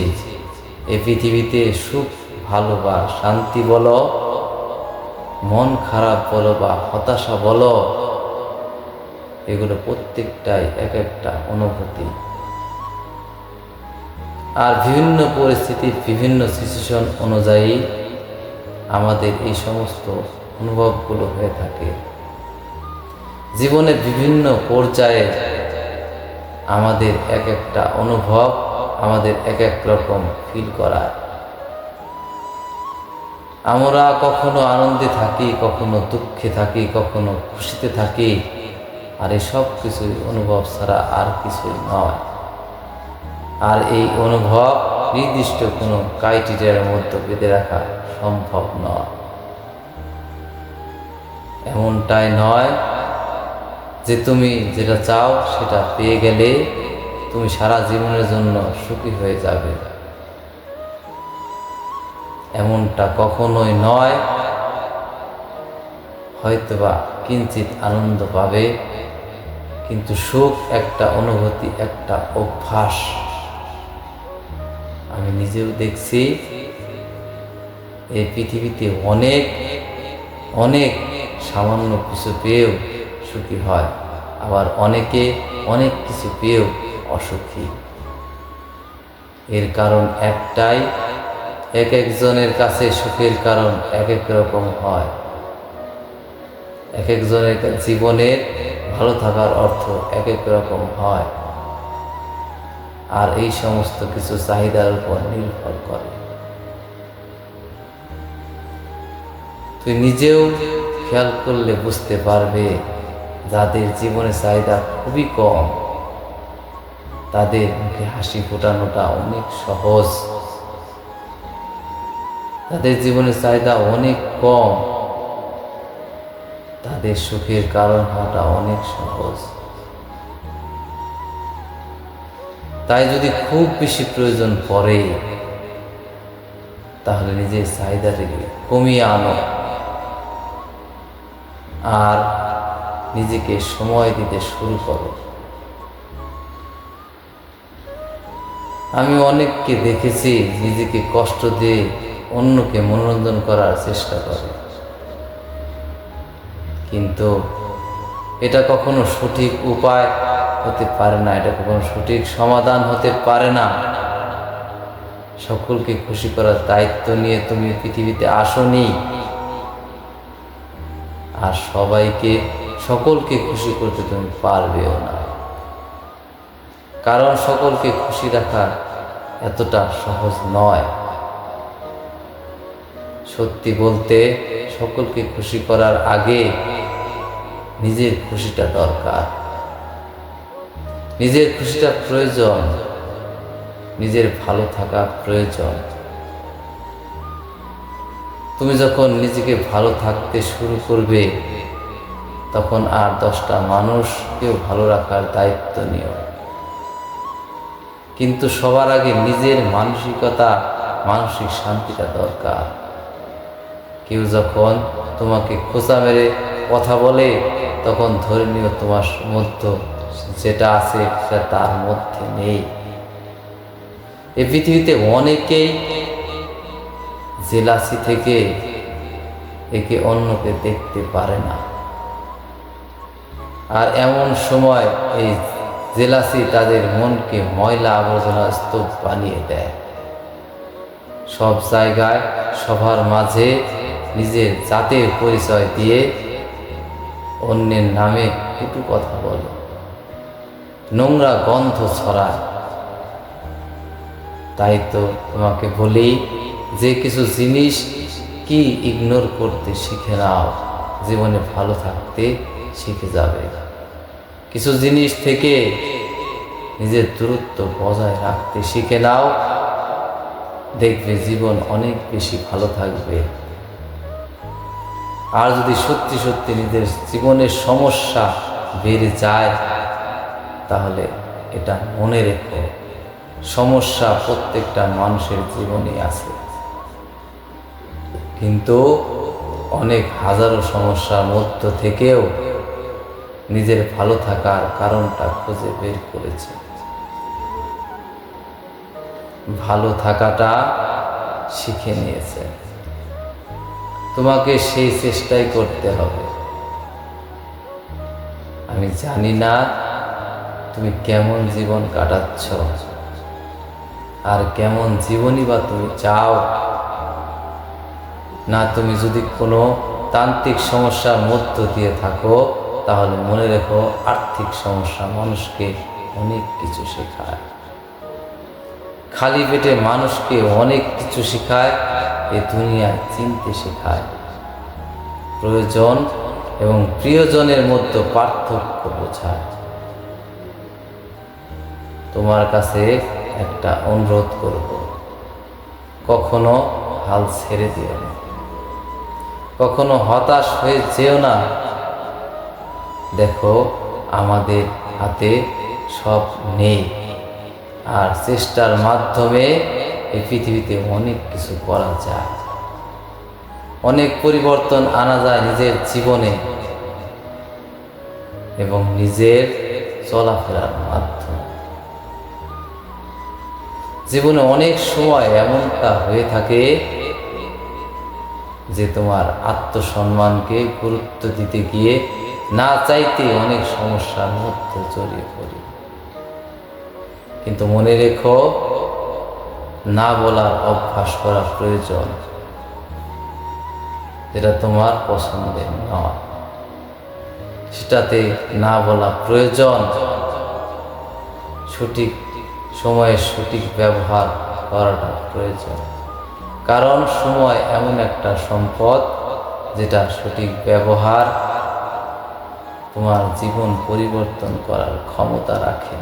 এই পৃথিবীতে সুখ ভালো বা শান্তি বলো, মন খারাপ বলো বা হতাশা বলো, এগুলো প্রত্যেকটাই এক একটা অনুভূতি। আর বিভিন্ন পরিস্থিতির বিভিন্ন সিচুয়েশন অনুযায়ী আমাদের এই সমস্ত অনুভবগুলো হয়ে থাকে। জীবনের বিভিন্ন পর্যায়ে আমাদের এক একটা অনুভব আমাদের এক এক রকম ফিল করায়। আমরা কখনো আনন্দে থাকি, কখনো দুঃখে থাকি, কখনো খুশিতে থাকি, আর এই সব কিছুই অনুভব ছাড়া আর কিছুই নয়। আর এই অনুভব নির্দিষ্ট কোনো ক্রাইটেরিয়ার মধ্যে বেঁধে রাখা সম্ভব নয়। এমনটাই নয় যে তুমি যেটা চাও সেটা পেয়ে গেলে তুমি সারা জীবনের জন্য সুখী হয়ে যাবে, এমনটা কখনোই নয়। হয়তোবা কিঞ্চিত আনন্দ পাবে, কিন্তু সুখ একটা অনুভূতি, একটা অভ্যাস। আমি নিজেও দেখছি এই পৃথিবীতে অনেক অনেক সামান্য কিছু পেয়েও সুখী হয়, আবার অনেকে অনেক কিছু পেয়েও অসুখী। এর কারণ একটাই, এক একজনের কাছে সুখের কারণ এক এক রকম হয়। এক একজনের জীবনের ভালো থাকার অর্থ এক এক রকম হয়, আর এই সমস্ত কিছু চাহিদার উপর নির্ভর করে। তুই নিজেও খেয়াল করলে বুঝতে পারবে, যাদের জীবনে চাহিদা খুবই কম তাদের মুখে হাসি ফোটানোটা অনেক সহজ। তাদের জীবনে চাহিদা অনেক কম, তাদের সুখের কারণ হওয়াটা অনেক সহজ। তাই যদি খুব বেশি প্রয়োজন পড়ে তাহলে নিজের চাহিদাটাকে কমিয়ে আনো আর নিজেকে সময় দিতে শুরু করো। আমি অনেককে দেখেছি নিজেকে কষ্ট দিয়ে অন্যকে মনোরঞ্জন করার চেষ্টা করে, কিন্তু এটা কখনো সঠিক উপায় হতে পারে না, এটা কখনো সঠিক সমাধান হতে পারে না। সকলকে খুশি করার দায়িত্ব নিয়ে তুমি পৃথিবীতে আসোনি, আর সকলকে খুশি করতে তুমি পারবেও না, কারণ সকলকে খুশি রাখা এতটা সহজ নয়। সত্যি বলতে, সকলকে খুশি করার আগে নিজের খুশিটা দরকার, নিজের খুশিটা প্রয়োজন, নিজের ভালো থাকা প্রয়োজন। তুমি যখন নিজেকে ভালো থাকতে শুরু করবে তখন আর 10টা মানুষকেও ভালো রাখার দায়িত্ব নিও। কিন্তু সবার আগে নিজের মানসিক শান্তিটা দরকার। কেউ যখন তোমাকে খোঁচা মেরে কথা বলে তখন ধরে নিও তোমার মধ্যে যেটা আছে সেটা তার মধ্যে নেই। এই পৃথিবীতে অনেকেই জেলাসি থেকে একে অন্যকে দেখতে পারে না, আর এমন সময় এই জেলাসি তাদের মনকে ময়লা আবর্জনা স্তূপ বানিয়ে দেয়। সব জায়গায় সবার মাঝে নিজের জাতের পরিচয় দিয়ে অন্যের নামে কটু কথা বলে, নোংরা গন্ধ ছড়ায়। তাই তো তোমাকে বলি যে কিছু জিনিস কি ইগনোর করতে শিখে নাও, জীবনে ভালো থাকতে শিখে যাবে। কিছু জিনিস থেকে নিজের দূরত্ব বজায় রাখতে শিখে নাও, দেখবে জীবন অনেক বেশি ভালো থাকবে। আর যদি সত্যি সত্যি নিজের জীবনের সমস্যা বেড়ে যায় তাহলে এটা মনে রেখো, সমস্যা প্রত্যেকটা মানুষের জীবনে আছে, কিন্তু অনেক হাজারো সমস্যার মধ্য থেকেও নিজের ভালো থাকার কারণটা খুঁজে বের করেছে। ভালো থাকাটা শিখে নিয়েছে। তোমাকে সেই চেষ্টাই করতে হবে। আমি জানি না তুমি কেমন জীবন কাটাচ্ছ, আর কেমন জীবনই বা তুমি চাও না। তুমি যদি কোনো তান্ত্রিক সমস্যার মধ্য দিয়ে থাকো, তাহলে মনে রেখো, আর্থিক সমস্যা মানুষকে অনেক কিছু শেখায়। খালি পেটে মানুষকে অনেক কিছু শেখায়, এ দুনিয়ায় চিনতে শেখায়। প্রয়োজন এবং প্রিয়জনের মধ্যে পার্থক্য বোঝায়। তোমার কাছে একটা অনুরোধ করব, কখনো হাল ছেড়ে দিও না, কখনো হতাশ হয়ে যেও না। দেখো, আমাদের হাতে সব নেই, আর চেষ্টার মাধ্যমে এই পৃথিবীতে অনেক কিছু করা যায়। অনেক পরিবর্তন আনা যায় নিজের জীবনে এবং নিজের চলাফেরার মাধ্যমে। জীবনে অনেক সময় এমনটা হয়ে থাকে যে তোমার আত্মসম্মানকে গুরুত্ব দিতে গিয়ে না চাইতে অনেক সমস্যার মধ্যে জড়িয়ে পড়ি। কিন্তু মনে রেখো, না বলার অভ্যাস করা প্রয়োজন, যেটা তোমার পছন্দের নয় সেটাতে না বলা প্রয়োজন। সঠিক সময়ে সঠিক ব্যবহার করাটা প্রয়োজন, কারণ সময় এমন একটা সম্পদ যেটা সঠিক ব্যবহার তোমার জীবন পরিবর্তন করার ক্ষমতা রাখে।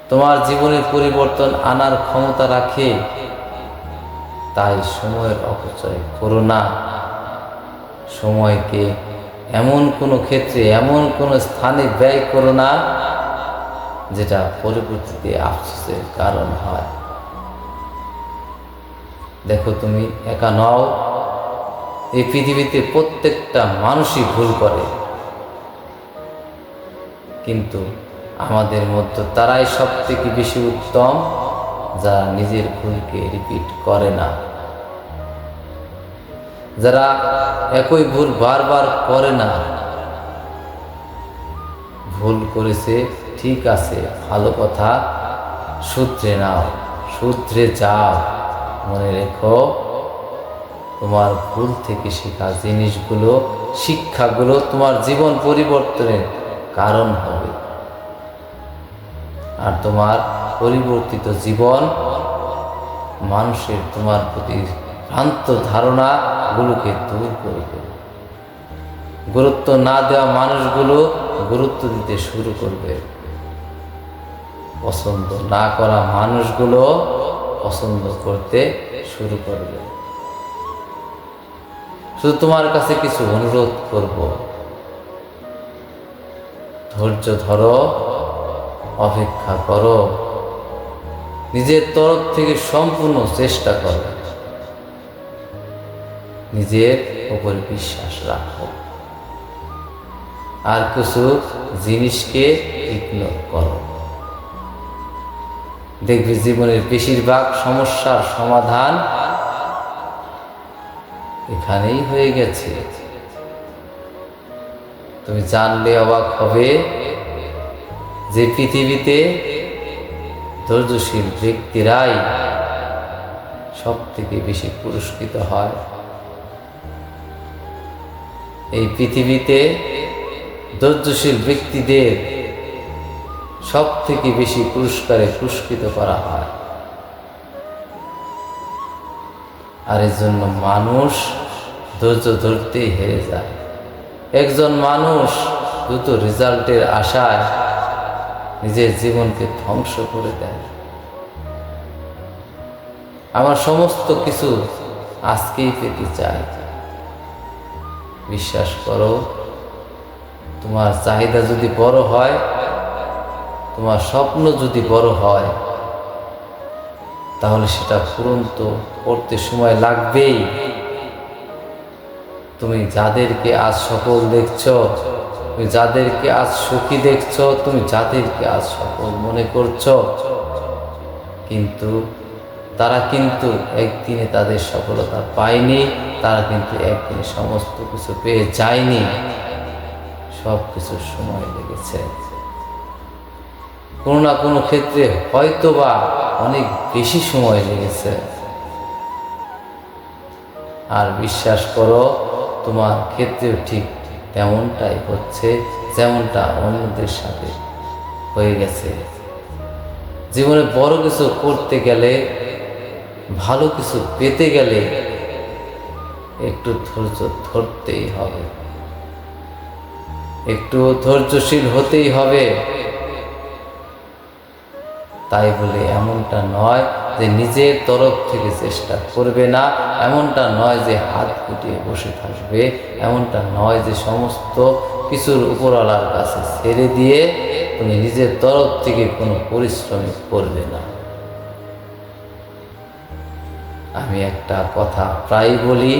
তোমার জীবনের পরিবর্তন আনার ক্ষমতা রাখে। তাই সময়ের অপচয় করো না। সময়কে এমন কোনো ক্ষেত্রে, এমন কোনো স্থানে ব্যয় করো না যেটা পরবর্তীতে আফসোসের কারণ হয়। দেখো, তুমি একা নও। এই পৃথিবীতে প্রত্যেকটা মানুষই ভুল করে, কিন্তু আমাদের মধ্যে তারাই সব থেকে বেশি উত্তম যারা নিজের ভুলকে রিপিট করে না, যারা একই ভুল বারবার করে না। ভুল করেছে, ঠিক আছে, ভালো কথা, শুধরে নাও, শুধরে যাও। মনে রেখো, তোমার ভুল থেকে শেখা জিনিসগুলো, শিক্ষাগুলো তোমার জীবন পরিবর্তনের কারণ হবে। আর তোমার পরিবর্তিত জীবন মানুষের তোমার প্রতি ভ্রান্ত ধারণাগুলোকে দূর করবে। গুরুত্ব না দেওয়া মানুষগুলো গুরুত্ব দিতে শুরু করবে। পছন্দ না করা মানুষগুলো পছন্দ করতে শুরু করবে। শুধু তোমার কাছে কিছু অনুরোধ করব, ধৈর্য ধরো, অপেক্ষা করো, নিজের তরফ থেকে সম্পূর্ণ চেষ্টা করো, নিজের উপরে বিশ্বাস রাখো, আর কিছু জিনিসকে ইগনোর করো। দেখবে জীবনের বেশিরভাগ সমস্যার সমাধান এখানেই হয়ে গেছে। তুমি জানলে অবাক হবে যে পৃথিবীতে ধৈর্যশীল ব্যক্তিরাই সব থেকে বেশি পুরস্কৃত হয়। এই পৃথিবীতে ধৈর্যশীল ব্যক্তিদের সব থেকে বেশি পুরস্কারে পুরস্কৃত করা হয়। আর এর জন্য মানুষ ধৈর্য ধরতেই হেরে যায়। একজন মানুষ দ্রুত রেজাল্টের আশায় নিজের জীবনকে ধ্বংস করে দেয়। আমার সমস্ত কিছু আজকেই পেতে চাই। বিশ্বাস করো, তোমার চাহিদা যদি বড় হয়, তোমার স্বপ্ন যদি বড় হয় তাহলে সেটা পূরণ তো করতে সময় লাগবেই। তুমি যাদেরকে আজ সফল দেখছো, তুমি যাদেরকে আজ সুখী দেখছো, তুমি যাদেরকে আজ সফল মনে করছো, কিন্তু তারা কিন্তু একদিনে তাদের সফলতা পায়নি, তারা কিন্তু একদিনে সমস্ত কিছু পেয়ে যায়নি। সব কিছুর সময় লেগেছে। কোনো না কোনো ক্ষেত্রে হয়তোবা অনেক বেশি সময় লেগেছে। আর বিশ্বাস করো, তোমার ক্ষেত্রেও ঠিক তেমনটাই হচ্ছে যেমনটা অন্যদের সাথে হয়ে গেছে। জীবনে বড় কিছু করতে গেলে, ভালো কিছু পেতে গেলে একটু ধৈর্য ধরতেই হবে, একটু ধৈর্যশীল হতেই হবে। তাই বলে এমনটা নয় যে নিজের তরফ থেকে চেষ্টা করবে না, এমনটা নয় যে হাত গুটিয়ে বসে থাকবে, এমনটা নয় যে সমস্ত কিছুর উপরওয়ালার কাছে ছেড়ে দিয়ে তুমি নিজের তরফ থেকে কোনো পরিশ্রম করবে না। আমি একটা কথা প্রায় বলি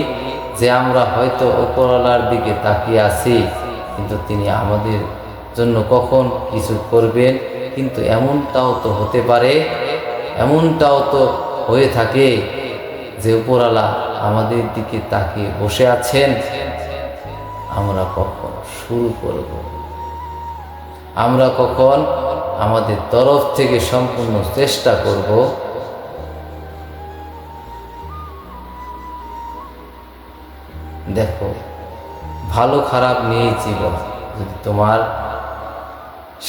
যে আমরা হয়তো উপরওয়ালার দিকে তাকিয়ে আছি, কিন্তু তিনি আমাদের জন্য কখন কিছু করবেন, কিন্তু এমনটাও তো হতে পারে, এমনটাও তো হয়ে থাকে যে উপরওয়ালা আমাদের দিকে তাকিয়ে বসে আছেন। আমরা কখন শুরু করব, আমরা কখন আমাদের তরফ থেকে সম্পূর্ণ চেষ্টা করব। দেখো, ভালো খারাপ নিয়ে জীবন। যদি তোমার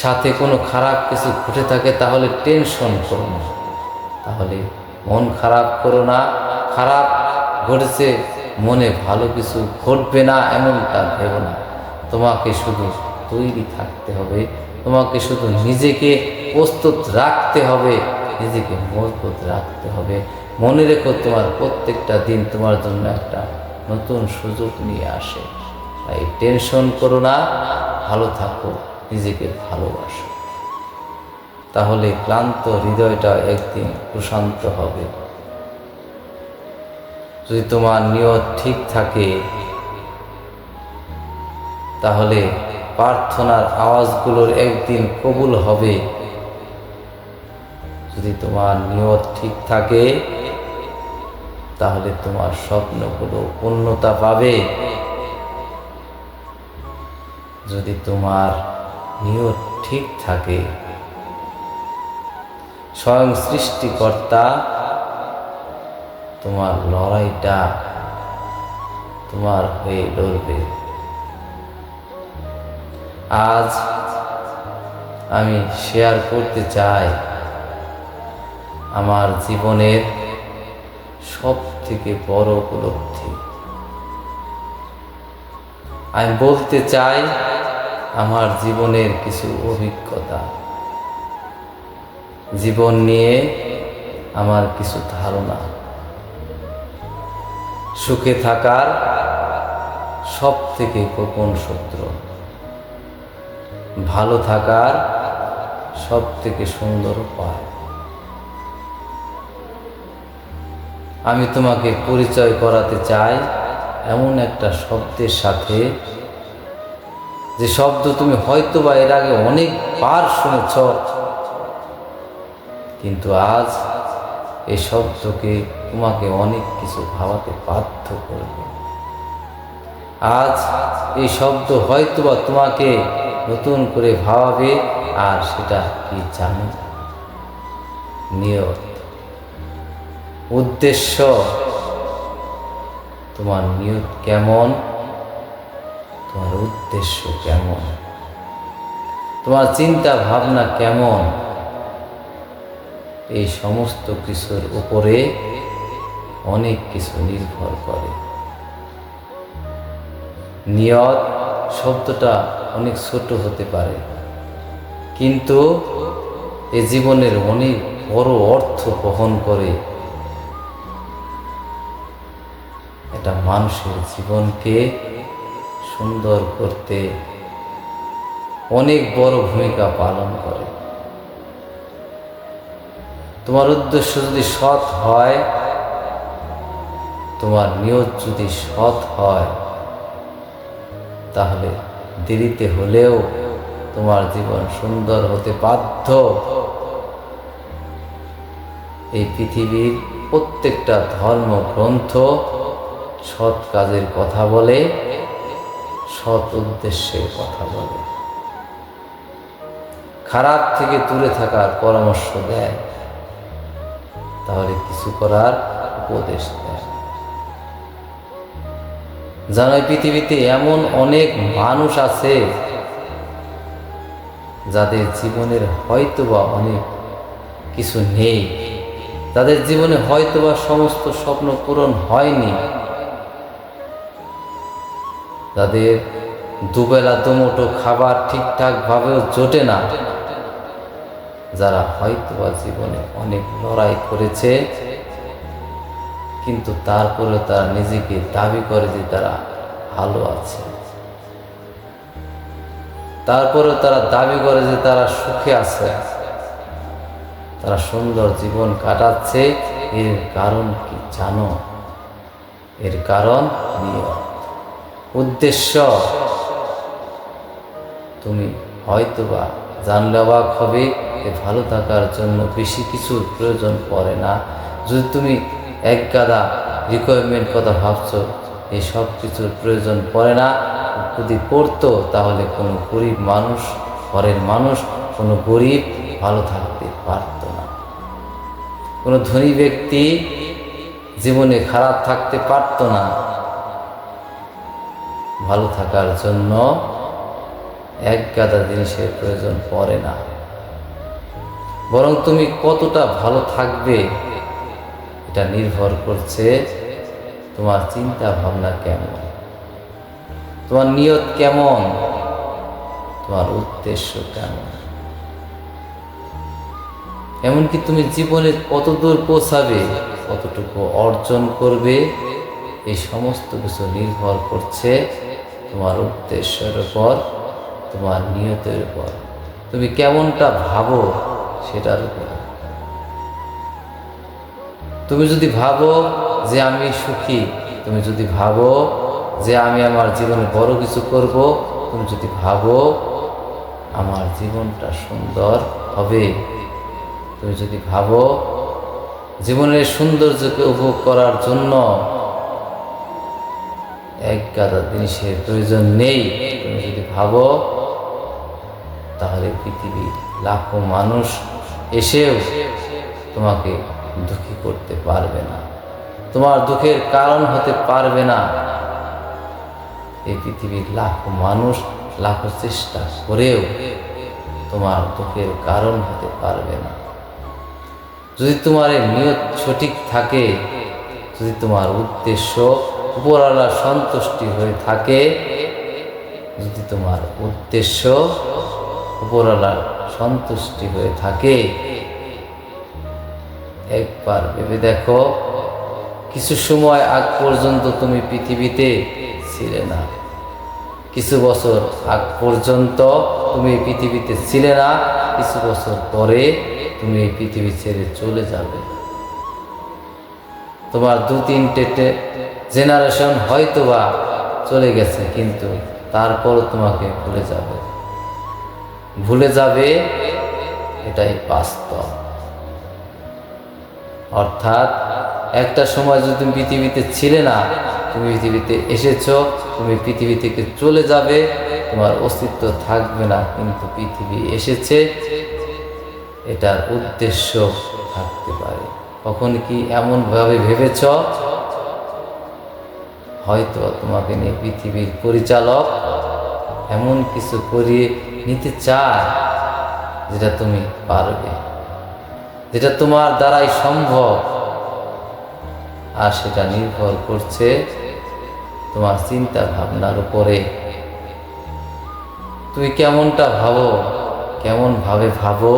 সাথে কোনো খারাপ কিছু ঘটে থাকে তাহলে টেনশন করো না, তাহলে মন খারাপ করো না। খারাপ ঘটেছে, মনে ভালো কিছু ঘটবে না এমনটা ভেবো না। তোমাকে শুধু তৈরি থাকতে হবে, তোমাকে শুধু নিজেকে প্রস্তুত রাখতে হবে, নিজেকে মজবুত রাখতে হবে। মনে রেখো, তোমার প্রত্যেকটা দিন তোমার জন্য একটা নতুন সুযোগ নিয়ে আসে। তাই টেনশন করো না, ভালো থাকো, নিজেকে ভালোবাসো, তাহলে ক্লান্ত হৃদয়টা একদিন প্রশান্ত হবে। যদি তোমার নিয়ত ঠিক থাকে তাহলে প্রার্থনার আওয়াজগুলোর একদিন কবুল হবে। যদি তোমার নিয়ত ঠিক থাকে তাহলে তোমার স্বপ্নগুলো পূর্ণতা পাবে। যদি তোমার নিয়ত ঠিক থাকে, স্বয়ং সৃষ্টিকর্তা তোমার লড়াইটা তোমার হয়ে লড়বে। আজ আমি শেয়ার করতে চাই আমার জীবনের সব থেকে বড় উপলব্ধি। আমি বলতে চাই আমার জীবনের কিছু অভিজ্ঞতা, জীবন নিয়ে আমার কিছু ধারণা। সুখে থাকার সব থেকে গোপন সূত্র, ভালো থাকার সব থেকে সুন্দর উপায়। আমি তোমাকে পরিচয় করাতে চাই এমন একটা শব্দের সাথে, যে শব্দ তুমি হয়তোবা এর আগে অনেকবার শুনেছ, কিন্তু আজ এই শব্দকে তোমাকে অনেক কিছু ভাবাতে বাধ্য করবে। আজ এই শব্দ হয়তোবা তোমাকে নতুন করে ভাবাবে। আর সেটা কি জানো? নিয়ত, উদ্দেশ্য। তোমার নিয়ত কেমন, তোমার উদ্দেশ্য কেমন, তোমার চিন্তা ভাবনা কেমন, এই সমস্ত কিছুর উপরে অনেক কিছু নির্ভর করে। নিয়ত শব্দটা অনেক ছোট হতে পারে, কিন্তু এ জীবনের অনেক বড় অর্থ বহন করে। এটা মানুষের জীবনকে সুন্দর করতে অনেক বড় ভূমিকা পালন করে। তোমার উদ্দেশ্য যদি সৎ হয়, তোমার নিয়ত যদি সৎ হয়, তাহলে দেরিতে হলেও তোমার জীবন সুন্দর হতে বাধ্য। এই পৃথিবীর প্রত্যেকটা ধর্মগ্রন্থ সৎ কাজের কথা বলে, সৎ উদ্দেশ্যের কথা বলে, খারাপ থেকে দূরে থাকার পরামর্শ দেয়, তাহলে কিছু করার উপদেশ দেয়। জানো, পৃথিবীতে এমন অনেক মানুষ আছে যাদের জীবনের হয়তোবা অনেক কিছু নেই, যাদের জীবনে হয়তোবা সমস্ত স্বপ্ন পূরণ হয়নি, যাদের দুবেলা দুমুঠো খাবার ঠিকঠাক ভাবেও জোটে না, যারা হয়তোবা জীবনে অনেক লড়াই করেছে, কিন্তু তারপরে তারা নিজেকে দাবি করে যে তারা ভালো আছে, তারপরে তারা দাবি করে যে তারা সুখে আছে, তারা সুন্দর জীবন কাটাচ্ছে। এর কারণ কি জানো? এর কারণ নিয়ত, উদ্দেশ্য। তুমি হয়তোবা জানলে অবাক হবে, ভালো থাকার জন্য বেশি কিছুর প্রয়োজন পড়ে না। যদি তুমি এক গাদা রিকোয়ারমেন্ট কথা ভাবছো, এই সব কিছুর প্রয়োজন পড়ে না। যদি পড়তো তাহলে কোনো গরিব মানুষ, ঘরের মানুষ, কোনো গরিব ভালো থাকতে পারত না, কোনো ধনী ব্যক্তি জীবনে খারাপ থাকতে পারত না। ভালো থাকার জন্য এক গাদা জিনিসের প্রয়োজন পড়ে না, বরং তুমি কতটা ভালো থাকবে এটা নির্ভর করছে তোমার চিন্তা ভাবনা কেমন, তোমার নিয়ত কেমন, তোমার উদ্দেশ্য কেমন, এমনকি তুমি জীবনে কতদূর পৌঁছাবে, কতটুকু অর্জন করবে, এই সমস্ত কিছু নির্ভর করছে তোমার উদ্দেশ্যের উপর, তোমার নিয়তের উপর। তুমি কেমনটা ভাবো সেটার উপর। তুমি যদি ভাবো যে আমি সুখী, তুমি যদি ভাবো যে আমি আমার জীবনে বড় কিছু করব, তুমি যদি ভাবো আমার জীবনটা সুন্দর হবে, তুমি যদি ভাবো জীবনের সৌন্দর্যকে উপভোগ করার জন্য এক গাদা জিনিসের প্রয়োজন নেই, তুমি যদি ভাবো, তাহলে পৃথিবীর লাখো মানুষ এসেও তোমাকে দুঃখী করতে পারবে না, তোমার দুঃখের কারণ হতে পারবে না। এই পৃথিবীর লাখো মানুষ লাখো চেষ্টা করেও তোমার দুঃখের কারণ হতে পারবে না। যদি তোমার এই নিয়ত সঠিক থাকে, যদি তোমার উদ্দেশ্য উপরওয়ালার সন্তুষ্টি হয়ে থাকে, যদি তোমার উদ্দেশ্য উপরওয়ালার সন্তুষ্টি হয়ে থাকে, একবার ভেবে দেখো, কিছু সময় আগ পর্যন্ত তুমি পৃথিবীতে ছিলে না, কিছু বছর আগ পর্যন্ত তুমি পৃথিবীতে ছিলে না, কিছু বছর পরে তুমি এই পৃথিবী ছেড়ে চলে যাবে। তোমার 2-3টে জেনারেশন হয়তোবা চলে গেছে, কিন্তু তারপরও তোমাকে ভুলে যাবে, এটাই বাস্তব। অর্থাৎ একটা সময় যদি তুমি পৃথিবীতে ছিলে না, তুমি পৃথিবীতে এসেছো, তুমি পৃথিবী থেকে চলে যাবে, তোমার অস্তিত্ব থাকবে না, কিন্তু পৃথিবী এসেছে, এটার উদ্দেশ্য থাকতে পারে। কখন কি এমনভাবে ভেবেছ হয়তো তোমাকে নিয়ে পৃথিবীর পরিচালক এমন কিছু করিয়ে নিতে চায় যেটা তুমি পারবে, যেটা তোমার দ্বারাই সম্ভব, আর সেটা নির্ভর করছে তোমার চিন্তা ভাবনার উপরে। তুমি কেমনটা ভাবো, কেমন ভাবে ভাবো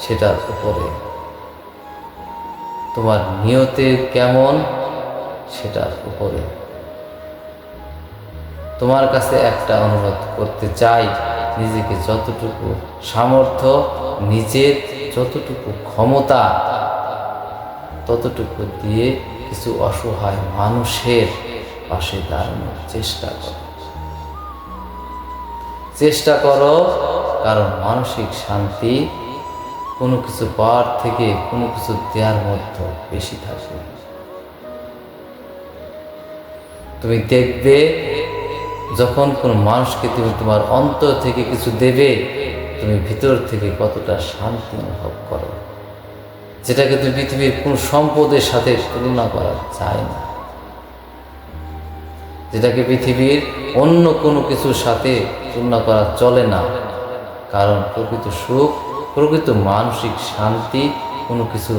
সেটার উপরে, তোমার নিয়তে কেমন সেটার উপরে। তোমার কাছে একটা অনুরোধ করতে চাই, নিজেকে যতটুকু সামর্থ্য, নিজের যতটুকু ক্ষমতা ততটুকু দিয়ে কিছু অসহায় মানুষের পাশে দাঁড়ানোর চেষ্টা করো। কারণ মানসিক শান্তি কোনো কিছু পাওয়ার থেকে কোনো কিছু দেওয়ার মধ্যে বেশি থাকে। তুমি দেখবে যখন কোনো মানুষকে তুমি তোমার অন্তর থেকে কিছু দেবে, তুমি ভিতর থেকে কতটা শান্তি অনুভব করো, যেটাকে তুমি পৃথিবীর কোনো সম্পদের সাথে তুলনা করা যায় না, যেটাকে পৃথিবীর অন্য কোনো কিছুর সাথে তুলনা করা চলে না। কারণ প্রকৃত সুখ, প্রকৃত মানসিক শান্তি কোনো কিছু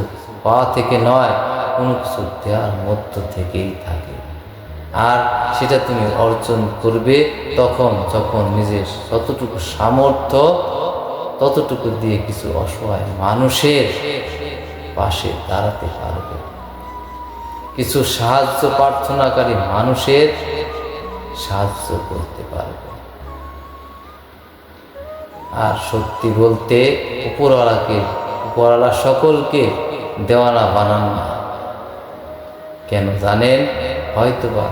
পাওয়া থেকে নয়, কোনো কিছু দেওয়ার মধ্য থেকেই থাকে। আর সেটা তুমি অর্জন করবে তখন যখন নিজের যতটুকু সামর্থ্য ততটুকু দিয়ে কিছু অসহায় মানুষের পাশে দাঁড়াতে পারবে, কিছু সাহায্য প্রার্থনাকারী মানুষের সাহায্য করতে পারবে। আর সত্যি বলতে উপরওয়ালা সকলকে দেওয়ানা বানান না। কেন জানেন? হয়তোবা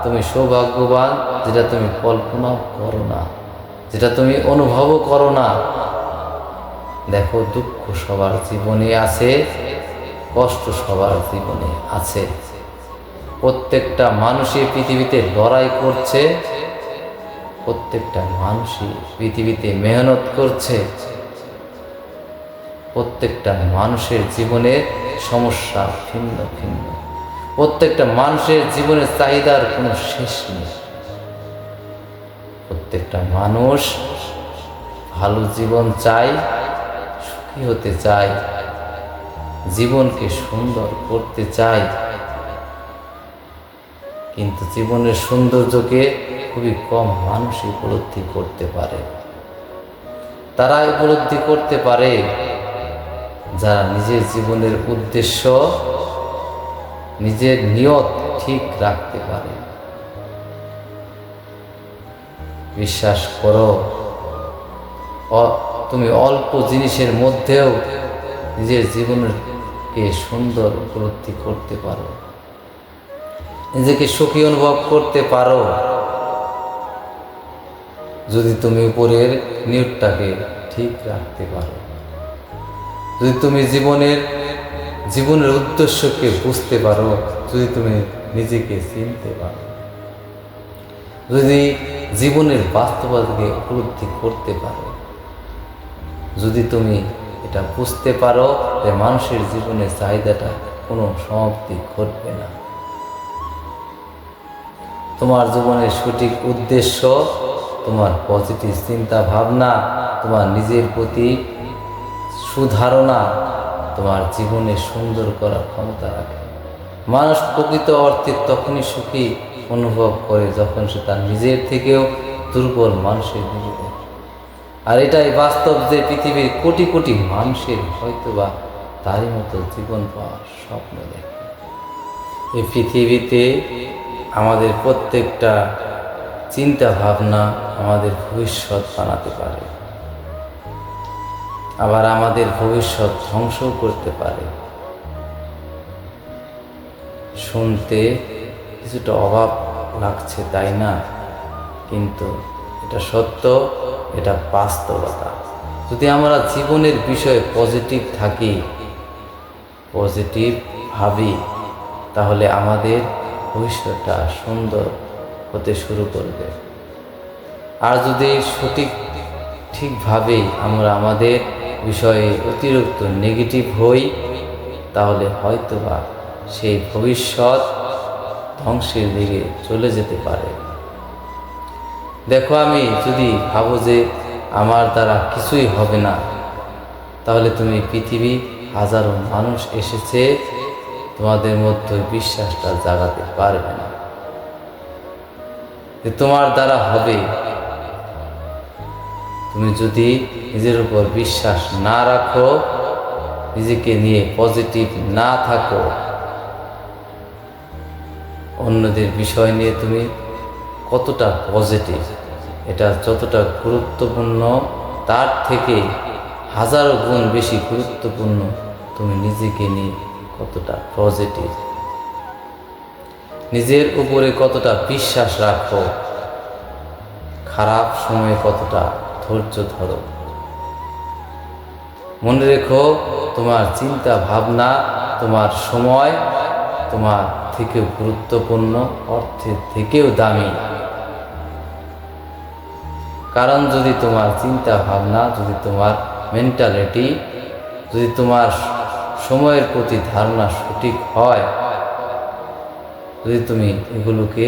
তুমি সৌভাগ্যবান, যেটা তুমি কল্পনাও করো না, যেটা তুমি অনুভবও করো না। দেখো, দুঃখ সবার জীবনে আছে, কষ্ট সবার জীবনে আছে। প্রত্যেকটা মানুষই পৃথিবীতে লড়াই করছে, প্রত্যেকটা মানুষই পৃথিবীতে মেহনত করছে, প্রত্যেকটা মানুষের জীবনের সমস্যা ভিন্ন ভিন্ন, প্রত্যেকটা মানুষের জীবনের চাহিদার কোনো শেষ নেই। প্রত্যেকটা মানুষ ভালো জীবন চায়, সুখী হতে চায়, জীবনকে সুন্দর করতে চায়। কিন্তু জীবনের সৌন্দর্যকে খুবই কম মানুষই উপলব্ধি করতে পারে। তারা উপলব্ধি করতে পারে যারা নিজের জীবনের উদ্দেশ্য, নিজের নিয়ত ঠিক রাখতে পারে। বিশ্বাস করো, তুমি অল্প জিনিসের মধ্যেও নিজের জীবনকে সুন্দর উপলব্ধি করতে পারো, নিজেকে সুখী অনুভব করতে পারো, যদি তুমি উপরের নিয়তটাকে ঠিক রাখতে পারো, যদি তুমি জীবনের উদ্দেশ্যকে বুঝতে পারো, যদি তুমি নিজেকে চিনতে পারো, যদি জীবনের বাস্তবতাকে উপলব্ধি করতে পারো, যদি তুমি এটা বুঝতে পারো যে মানুষের জীবনের চাহিদাটা কোনো সমাপ্তি ঘটবে না। তোমার জীবনের সঠিক উদ্দেশ্য, তোমার পজিটিভ চিন্তা ভাবনা, তোমার নিজের প্রতি সুধারণা তোমার জীবনে সুন্দর করার ক্ষমতা রাখে। মানুষ প্রকৃত অর্থে তখনই সুখী অনুভব করে যখন সে তার নিজের থেকেও দুর্বল মানুষের নিকটে। আর এটাই বাস্তব যে পৃথিবীর কোটি কোটি মানুষের হয়তোবা তারই মতো জীবন পাওয়ার স্বপ্ন দেখে। এই পৃথিবীতে আমাদের প্রত্যেকটা চিন্তা ভাবনা আমাদের ভবিষ্যৎ বানাতে পারে, আবার আমাদের ভবিষ্যৎ ধ্বংস করতে পারে। শুনতে কিছুটা অভাব লাগছে, তাই না? কিন্তু এটা সত্য, এটা বাস্তবতা। যদি আমরা জীবনের বিষয়ে পজিটিভ থাকি, পজিটিভ ভাবি, তাহলে আমাদের ভবিষ্যৎটা সুন্দর হতে শুরু করবে। আর যদি ঠিকভাবেই আমরা আমাদের বিষয়ে অতিরিক্ত নেগেটিভ হই, তাহলে হয়তোবা সেই ভবিষ্যৎ ধ্বংসের দিকে চলে যেতে পারে। দেখো, আমি যদি ভাবো যে আমার দ্বারা কিছুই হবে না, তাহলে তুমি পৃথিবী হাজারো মানুষ এসেছে, তোমাদের মধ্যে বিশ্বাসটা জাগাতে পারবে না যে তোমার দ্বারা হবে। তুমি যদি নিজের উপর বিশ্বাস না রাখো, নিজেকে নিয়ে পজিটিভ না থাকো, অন্যদের বিষয় নিয়ে তুমি কতটা পজিটিভ এটা যতটা গুরুত্বপূর্ণ তার থেকে হাজারো গুণ বেশি গুরুত্বপূর্ণ তুমি নিজেকে নিয়ে কতটা পজিটিভ, নিজের উপরে কতটা বিশ্বাস রাখো, খারাপ সময়ে কতটা ধৈর্য ধরো। মনে রেখো, তোমার চিন্তা ভাবনা, তোমার সময় তোমার থেকেও গুরুত্বপূর্ণ, অর্থের থেকেও দামি। কারণ যদি তোমার চিন্তা ভাবনা, যদি তোমার মেন্টালিটি, যদি তোমার সময়ের প্রতি ধারণা সঠিক হয়, যদি তুমি এগুলোকে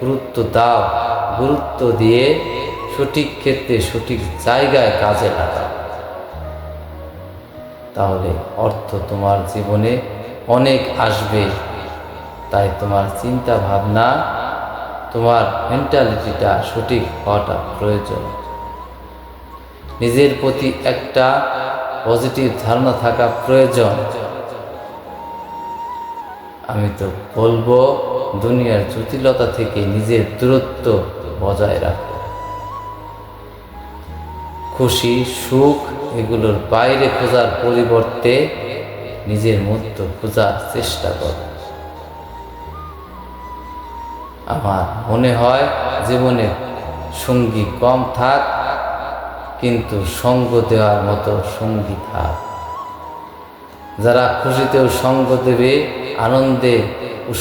গুরুত্ব দাও, গুরুত্ব দিয়ে সঠিক ক্ষেত্রে সঠিক জায়গায় কাজে লাগাও, তাহলে অর্থ তোমার জীবনে অনেক আসবে। তাই তোমার চিন্তা ভাবনা, তোমার মেন্টালিটিটা সঠিক হওয়াটা প্রয়োজন। নিজের প্রতি একটা পজিটিভ ধারণা থাকা প্রয়োজন। আমি তো বলবো, দুনিয়ার জটিলতা থেকে নিজের দূরত্ব বজায় রাখো। খুশি, সুখ এগুলোর বাইরে খোঁজার পরিবর্তে নিজের মধ্যে খোঁজার চেষ্টা করো। আমার মনে হয় জীবনে সঙ্গী কম থাক, কিন্তু সঙ্গ দেওয়ার মতো সঙ্গী থাক। যারা খুশিতেও সঙ্গ দেবে, আনন্দে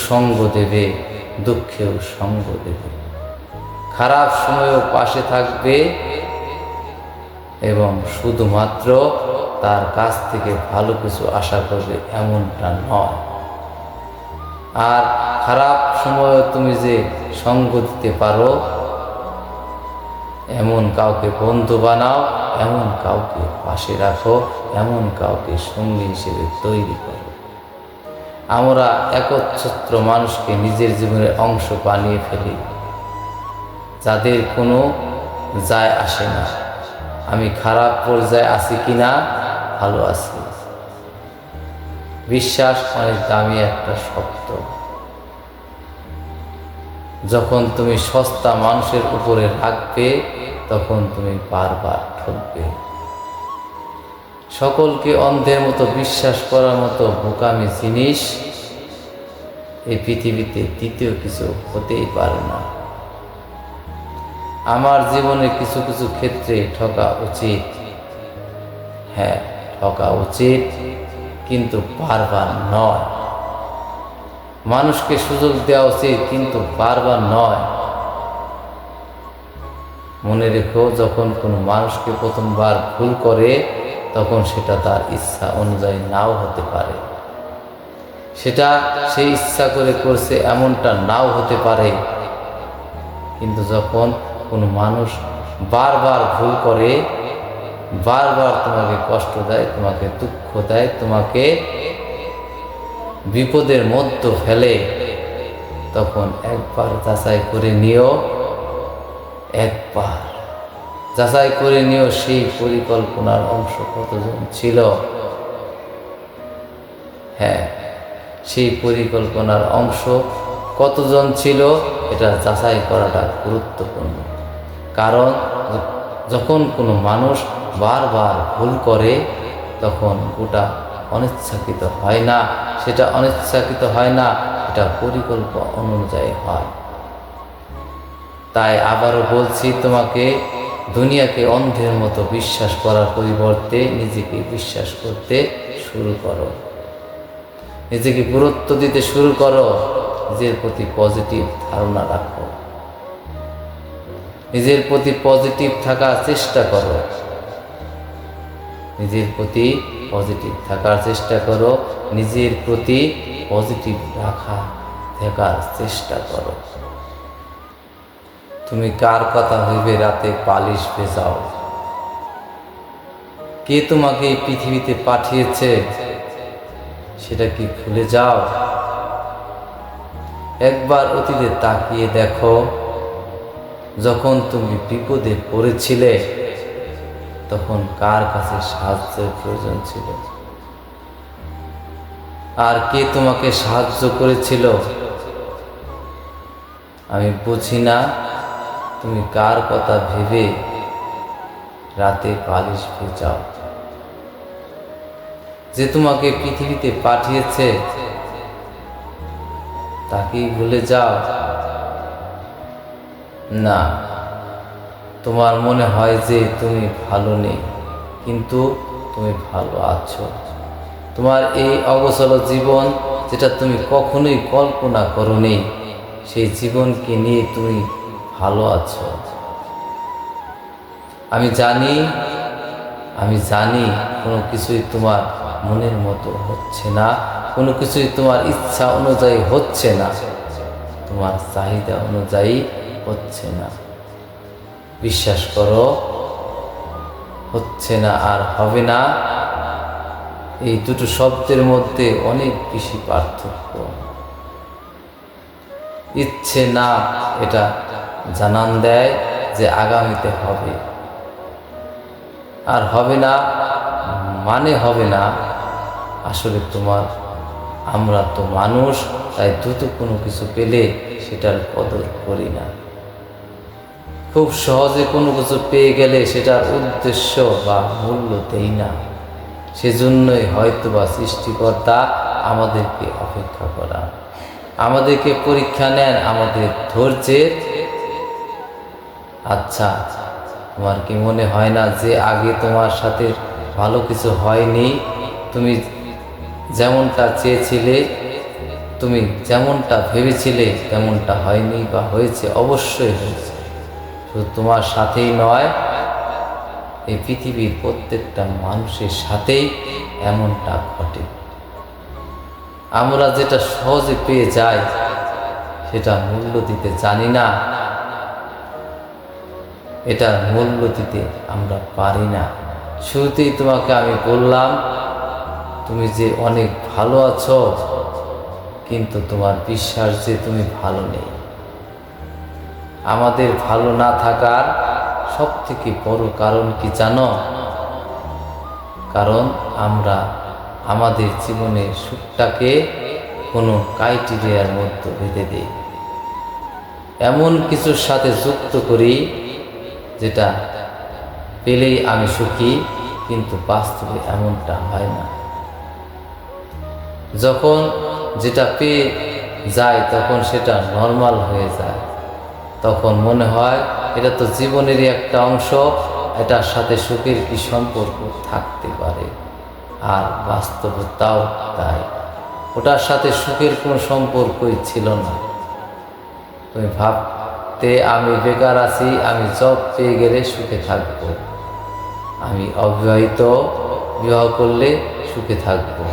সঙ্গ দেবে, দুঃখেও সঙ্গ দেবে, খারাপ সময়েও পাশে থাকবে এবং শুধুমাত্র তার কাছ থেকে ভালো কিছু আশা করবে এমনটা নয়। আর খারাপ সময়ে তুমি যে সঙ্গ দিতে পারো, এমন কাউকে বন্ধু বানাও, এমন কাউকে পাশে রাখো, এমন কাউকে সঙ্গী হিসেবে তৈরি করো। আমরা একচ্ছত্র মানুষকে নিজের জীবনের অংশ বানিয়ে ফেলি, যাদের কোনো যায় আসে না আমি খারাপ পর্যায়ে আছি কিনা, ভালো আছি। বিশ্বাস অনেক দামি একটা শব্দ। যখন তুমি সস্তা মানুষের উপরে রাখবে, তখন তুমি বারবার ঠকবে। সকলকে অন্ধের মতো বিশ্বাস করার মতো বোকামি জিনিস এই পৃথিবীতে দ্বিতীয় কিছু হতেই পারে না। আমার জীবনে কিছু কিছু ক্ষেত্রে ঠকা উচিত, হ্যাঁ ঠকা উচিত, কিন্তু বারবার নয়। মানুষকে সুযোগ দেওয়া উচিত, কিন্তু বারবার নয়। মনে রেখো, যখন কোনো মানুষকে প্রথমবার ভুল করে, তখন সেটা তার ইচ্ছা অনুযায়ী নাও হতে পারে। সেটা সে ইচ্ছা করে করছে এমনটা নাও হতে পারে। কিন্তু যখন কোনো মানুষ বারবার ভুল করে, বারবার তোমাকে কষ্ট দেয়, তোমাকে দুঃখ দেয়, তোমাকে বিপদের মধ্যে ফেলে, তখন একবার যাচাই করে নিও, একবার যাচাই করে নিও সেই পরিকল্পনার অংশ কতজন ছিল। হ্যাঁ, সেই পরিকল্পনার অংশ কতজন ছিল, এটা যাচাই করাটা গুরুত্বপূর্ণ। কারণ যখন কোনো মানুষ বারবার ভুল করে, তখন ওটা অনিচ্ছাকৃত হয় না, সেটা অনিচ্ছাকৃত হয় না, এটা পরিকল্পনা অনুযায়ী হয়। তাই আবারও বলছি, তোমাকে দুনিয়াকে অন্ধের মতো বিশ্বাস করার পরিবর্তে নিজেকে বিশ্বাস করতে শুরু করো, নিজেকে গুরুত্ব দিতে শুরু করো, নিজের প্রতি পজিটিভ ধারণা রাখো, নিজের প্রতি পজিটিভ থাকার চেষ্টা করো, নিজের প্রতি পজিটিভ থাকার চেষ্টা করো, নিজের প্রতি পজিটিভ থাকার চেষ্টা করো। তুমি কার কথা ভেবে রাতে বালিশ ভেজাও? কে তোমাকে এই পৃথিবীতে পাঠিয়েছে সেটা কি ভুলে যাও? একবার অতীতে তাকিয়ে দেখো, যখন তুমি বিপদে পড়েছিলে, তখন কার কাছে সাহায্যের প্রয়োজন ছিল, আর কে তোমাকে সাহায্য করেছিল? আমি বুঝি না, তুমি কার কথা ভেবে রাতে বালিশ ভেজাও? যে তোমাকে পৃথিবীতে পাঠিয়েছে তাকেই ভুলে যাও? না, তোমার মনে হয় যে তুমি ভালো নেই, কিন্তু তুমি ভালো আছো। তোমার এই অগোছল জীবন, যেটা তুমি কখনোই কল্পনা করোনি, সেই জীবনকে নিয়ে তুমি ভালো আছো। আমি জানি কোনো কিছুই তোমার মনের মতো হচ্ছে না, কোনো কিছুই তোমার ইচ্ছা অনুযায়ী হচ্ছে না, তোমার চাহিদা অনুযায়ী হচ্ছে না। বিশ্বাস করো, হচ্ছে না আর হবে না, এই দুটো শব্দের মধ্যে অনেক বেশি পার্থক্য। ইচ্ছে না এটা জানান দেয় যে আগামীতে হবে, আর হবে না মানে হবে না। আসলে আমরা তো মানুষ, তাই দ্রুত কোনো কিছু পেলে সেটার কদর করি না। খুব সহজে কোনো কিছু পেয়ে গেলে সেটার উদ্দেশ্য বা মূল্য দেই না। সেজন্যই হয়তোবা সৃষ্টিকর্তা আমাদেরকে অপেক্ষা করা, আমাদেরকে পরীক্ষা নেন আমাদের ধৈর্যের। আচ্ছা, তোমার কি মনে হয় না যে আগে তোমার সাথে ভালো কিছু হয়নি? তুমি যেমনটা চেয়েছিলে, তুমি যেমনটা ভেবেছিলে তেমনটা হয়নি বা হয়েছে? অবশ্যই হয়েছে। শুধু তোমার সাথেই নয়, এই পৃথিবীর প্রত্যেকটা মানুষের সাথেই এমনটা ঘটে। আমরা যেটা সহজে পেয়ে যাই সেটা মূল্য দিতে জানি না, এটার মূল্য দিতে আমরা পারি না। শুরুতেই তোমাকে আমি বললাম, তুমি যে অনেক ভালো আছো, কিন্তু তোমার বিশ্বাস যে তুমি ভালো নেই। আমাদের ভালো না থাকার সব থেকে বড় কারণ কি জানো? কারণ আমরা আমাদের জীবনের সুখটাকে কোনো ক্রাইটেরিয়ার মধ্যে বেঁধে দিই, এমন কিছুর সাথে যুক্ত করি যেটা পেলেই আমি সুখী, কিন্তু বাস্তবে এমনটা হয় না। যখন যেটা পেয়ে যায় তখন সেটা নর্মাল হয়ে যায়, তখন মনে হয় এটা তো জীবনেরই একটা অংশ, এটার সাথে সুখের কি সম্পর্ক থাকতে পারে? আর বাস্তবতাও তাই, ওটার সাথে সুখের কোনো সম্পর্কই ছিল না। তুমি ভাবতে আমি বেকার আছি, আমি জব পেয়ে গেলে সুখে থাকবো, আমি অবিবাহিত, বিবাহ করলে সুখে থাকবো,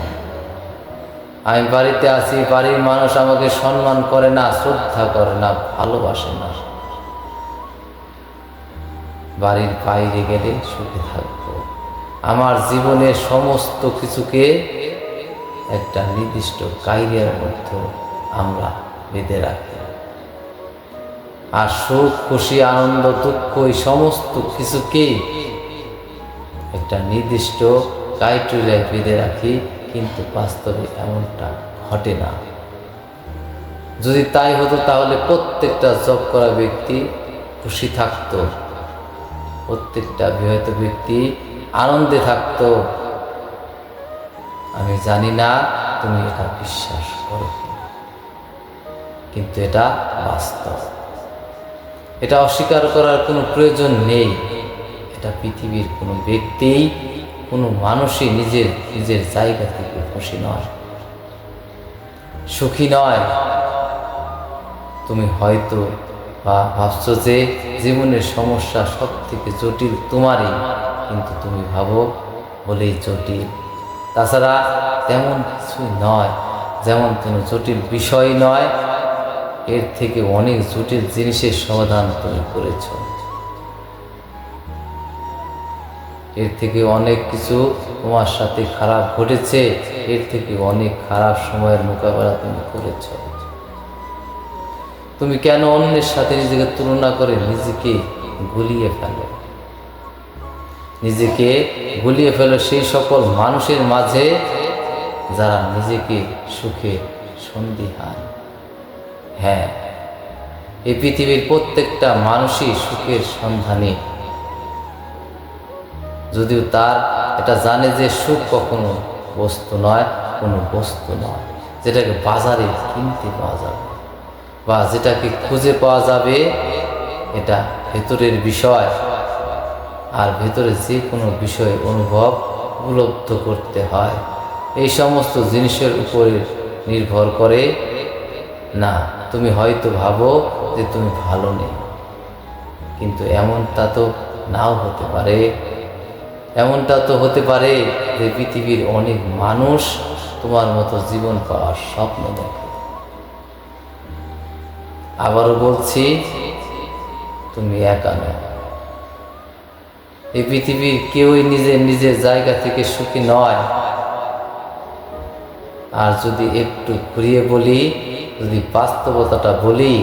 আমি বাড়িতে আছি, বাড়ির মানুষ আমাকে সম্মান করে না, শ্রদ্ধা করে না, ভালোবাসে না, বাড়ির বাইরে গেলে সুখে থাকবো। আমার জীবনের সমস্ত কিছুকে একটা নির্দিষ্ট ক্রাইটেরিয়ার মধ্যে আমরা বেঁধে রাখি, আর সুখ, খুশি, আনন্দ, দুঃখ, এই সমস্ত কিছুকেই একটা নির্দিষ্ট ক্রাইটেরিয়ায় বেঁধে রাখি, কিন্তু বাস্তবে এমনটা ঘটে না। যদি তাই হতো তাহলে প্রত্যেকটা জব করা ব্যক্তি খুশি থাকতো, প্রত্যেকটা বিবাহিত ব্যক্তি আনন্দে থাকতো। আমি জানি না তুমি এটা বিশ্বাস করো, কিন্তু এটা বাস্তব, এটা অস্বীকার করার কোনো প্রয়োজন নেই। এটা পৃথিবীর কোনো ব্যক্তি, কোনো মানুষই নিজের জায়গা থেকে খুশি নয়, সুখী নয়। তুমি হয়তো বা ভাবছো যে জীবনের সমস্যা সব থেকে জটিল তোমারই, কিন্তু তুমি ভাবো বলেই জটিল, তাছাড়া তেমন কিছুই নয়। যেমন কোনো জটিল বিষয় নয়, এর থেকে অনেক জটিল জিনিসের সমাধান তুমি করেছ, এর থেকে অনেক কিছু তোমার সাথে খারাপ ঘটেছে, এর থেকে অনেক খারাপ সময়ের মোকাবেলা তুমি করেছ। তুমি কেন অন্যের সাথে নিজেকে তুলনা করে নিজেকে গুলিয়ে ফেলো? নিজেকে গুলিয়ে ফেলো সেই সকল মানুষের মাঝে যারা নিজেকে সুখে সন্দিহান। হ্যাঁ, এই পৃথিবীর প্রত্যেকটা মানুষই সুখের সন্ধানী, যদিও তার এটা জানে যে সুখ কখনো বস্তু নয়, কোনো বস্তু নয় যেটাকে বাজারে কিনতে পাওয়া যাবে বা যেটাকে খুঁজে পাওয়া যাবে। এটা ভেতরের বিষয়, আর ভেতরে যে কোনো বিষয় অনুভব উপলব্ধ করতে হয়। এই সমস্ত জিনিসের উপরে নির্ভর করে না। তুমি হয়তো ভাবো যে তুমি ভালো নেই, কিন্তু এমনটা তো নাও হতে পারে। এমনটা তো হতে পারে যে পৃথিবীর অনেক মানুষ তোমার মতো জীবন পাওয়ার স্বপ্ন দেখে। আবারও বলছি, তুমি একা নও। এই পৃথিবীর কেউই নিজের নিজের জায়গা থেকে সুখী নয়। আর যদি একটু ঘুরিয়ে বলি, যদি বাস্তবতাটা বলি,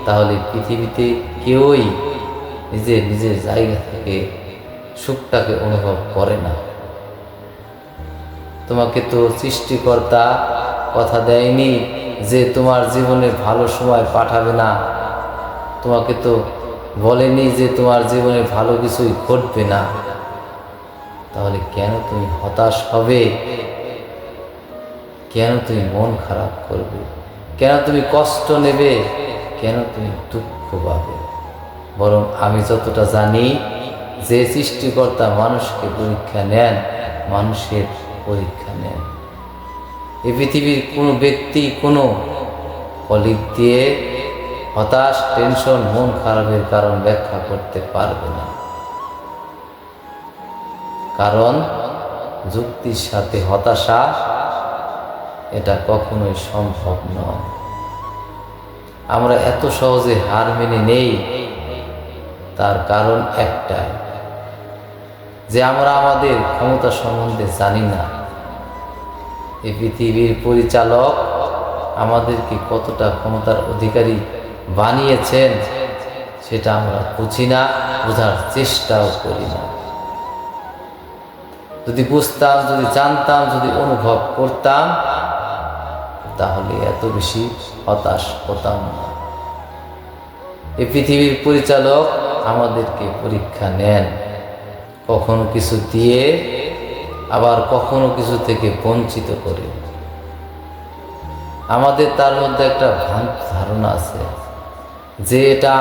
তাহলে পৃথিবীতে কেউই নিজের নিজের জায়গা থেকে সুখটাকে অনুভব করে না। তোমাকে তো সৃষ্টিকর্তা কথা দেয়নি যে তোমার জীবনে ভালো সময় পাঠাবে না। তোমাকে তো বলেনি যে তোমার জীবনে ভালো কিছুই ঘটবে না। তাহলে কেন তুমি হতাশ হবে? কেন তুমি মন খারাপ করবে? কেন তুমি কষ্ট নেবে? কেন তুমি দুঃখ পাবে? বরং আমি যতটা জানি, যে সৃষ্টিকর্তা মানুষকে পরীক্ষা নেন, মানুষের পরীক্ষা নেন। এই পৃথিবীর কোনো ব্যক্তি কোনো কলিগ দিয়ে হতাশ, টেনশন, মন খারাপের কারণ ব্যাখ্যা করতে পারবে না। কারণ যুক্তির সাথে হতাশা এটা কখনোই সম্ভব নয়। আমরা এত সহজে হার মেনে নেই, তার কারণ একটাই, যে আমরা আমাদের ক্ষমতা সম্বন্ধে জানি না। এই পৃথিবীর পরিচালক আমাদেরকে কতটা ক্ষমতার অধিকারী বানিয়েছেন সেটা আমরা বুঝি না, বোঝার চেষ্টাও করি না। যদি বুঝতাম, যদি জানতাম, যদি অনুভব করতাম, তাহলে এত বেশি হতাশ হতাম না। এই পৃথিবীর পরিচালক আমাদেরকে পরীক্ষা নেন, কখনো কিছু দিয়ে, আবার কখনো কিছু থেকে বঞ্চিত করে। আমাদের তার মধ্যে একটা ভ্রান্ত ধারণা আছে যে এটা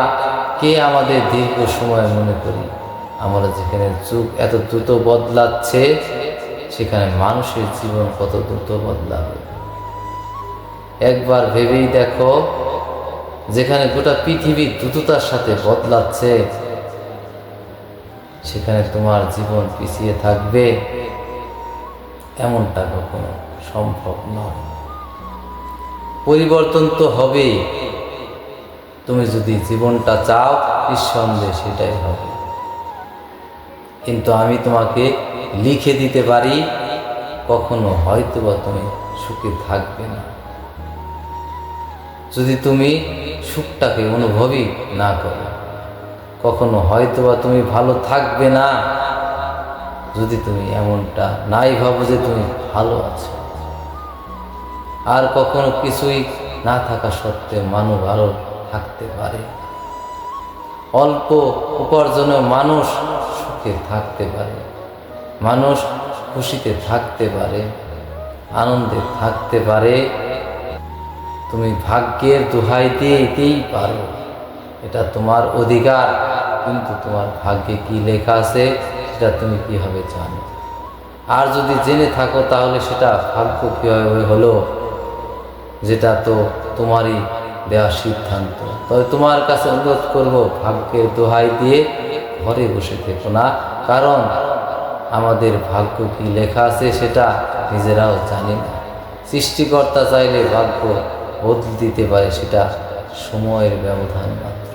কে আমাদের দীর্ঘ সময় মনে করি। আমরা যেখানে যুগ এত দ্রুত বদলাচ্ছে, সেখানে মানুষের জীবন কত দ্রুত বদলাবে একবার ভেবেই দেখো। যেখানে গোটা পৃথিবী দ্রুততার সাথে বদলাচ্ছে, সেখানে তোমার জীবন পিছিয়ে থাকবে, এমনটা কখনো সম্ভব নয়। পরিবর্তন তো হবেই। তুমি যদি জীবনটা চাও, নিঃসন্দেহে সেটাই হবে। কিন্তু আমি তোমাকে লিখে দিতে পারি, কখনো হয়তোবা তুমি সুখে থাকবে না যদি তুমি সুখটাকে অনুভবই না করো। কখনো হয়তোবা তুমি ভালো থাকবে না যদি তুমি এমনটা নাই ভাবো যে তুমি ভালো আছো। আর কখনো কিছুই না থাকা সত্ত্বেও মানুষ ভালো থাকতে পারে। অল্প উপার্জনে মানুষ সুখে থাকতে পারে, মানুষ খুশিতে থাকতে পারে, আনন্দে থাকতে পারে। তুমি ভাগ্যের দোহাই দিতেই পারো, এটা তোমার অধিকার। কিন্তু তোমার ভাগ্যে কি লেখা আছে সেটা তুমি কিভাবে জানো? আর যদি জেনে থাকো, তাহলে সেটা ভাগ্য কিভাবে হলো, যেটা তো তোমারই দেওয়া সিদ্ধান্ত। তবে তোমার কাছে অনুরোধ করব, ভাগ্যের দোহাই দিয়ে ঘরে বসে থেকো না। কারণ আমাদের ভাগ্য কি লেখা আছে সেটা নিজেরাও জানি না। সৃষ্টিকর্তা চাইলে ভাগ্য বদলে দিতে পারে, সেটা সময়ের ব্যবধান মাত্র।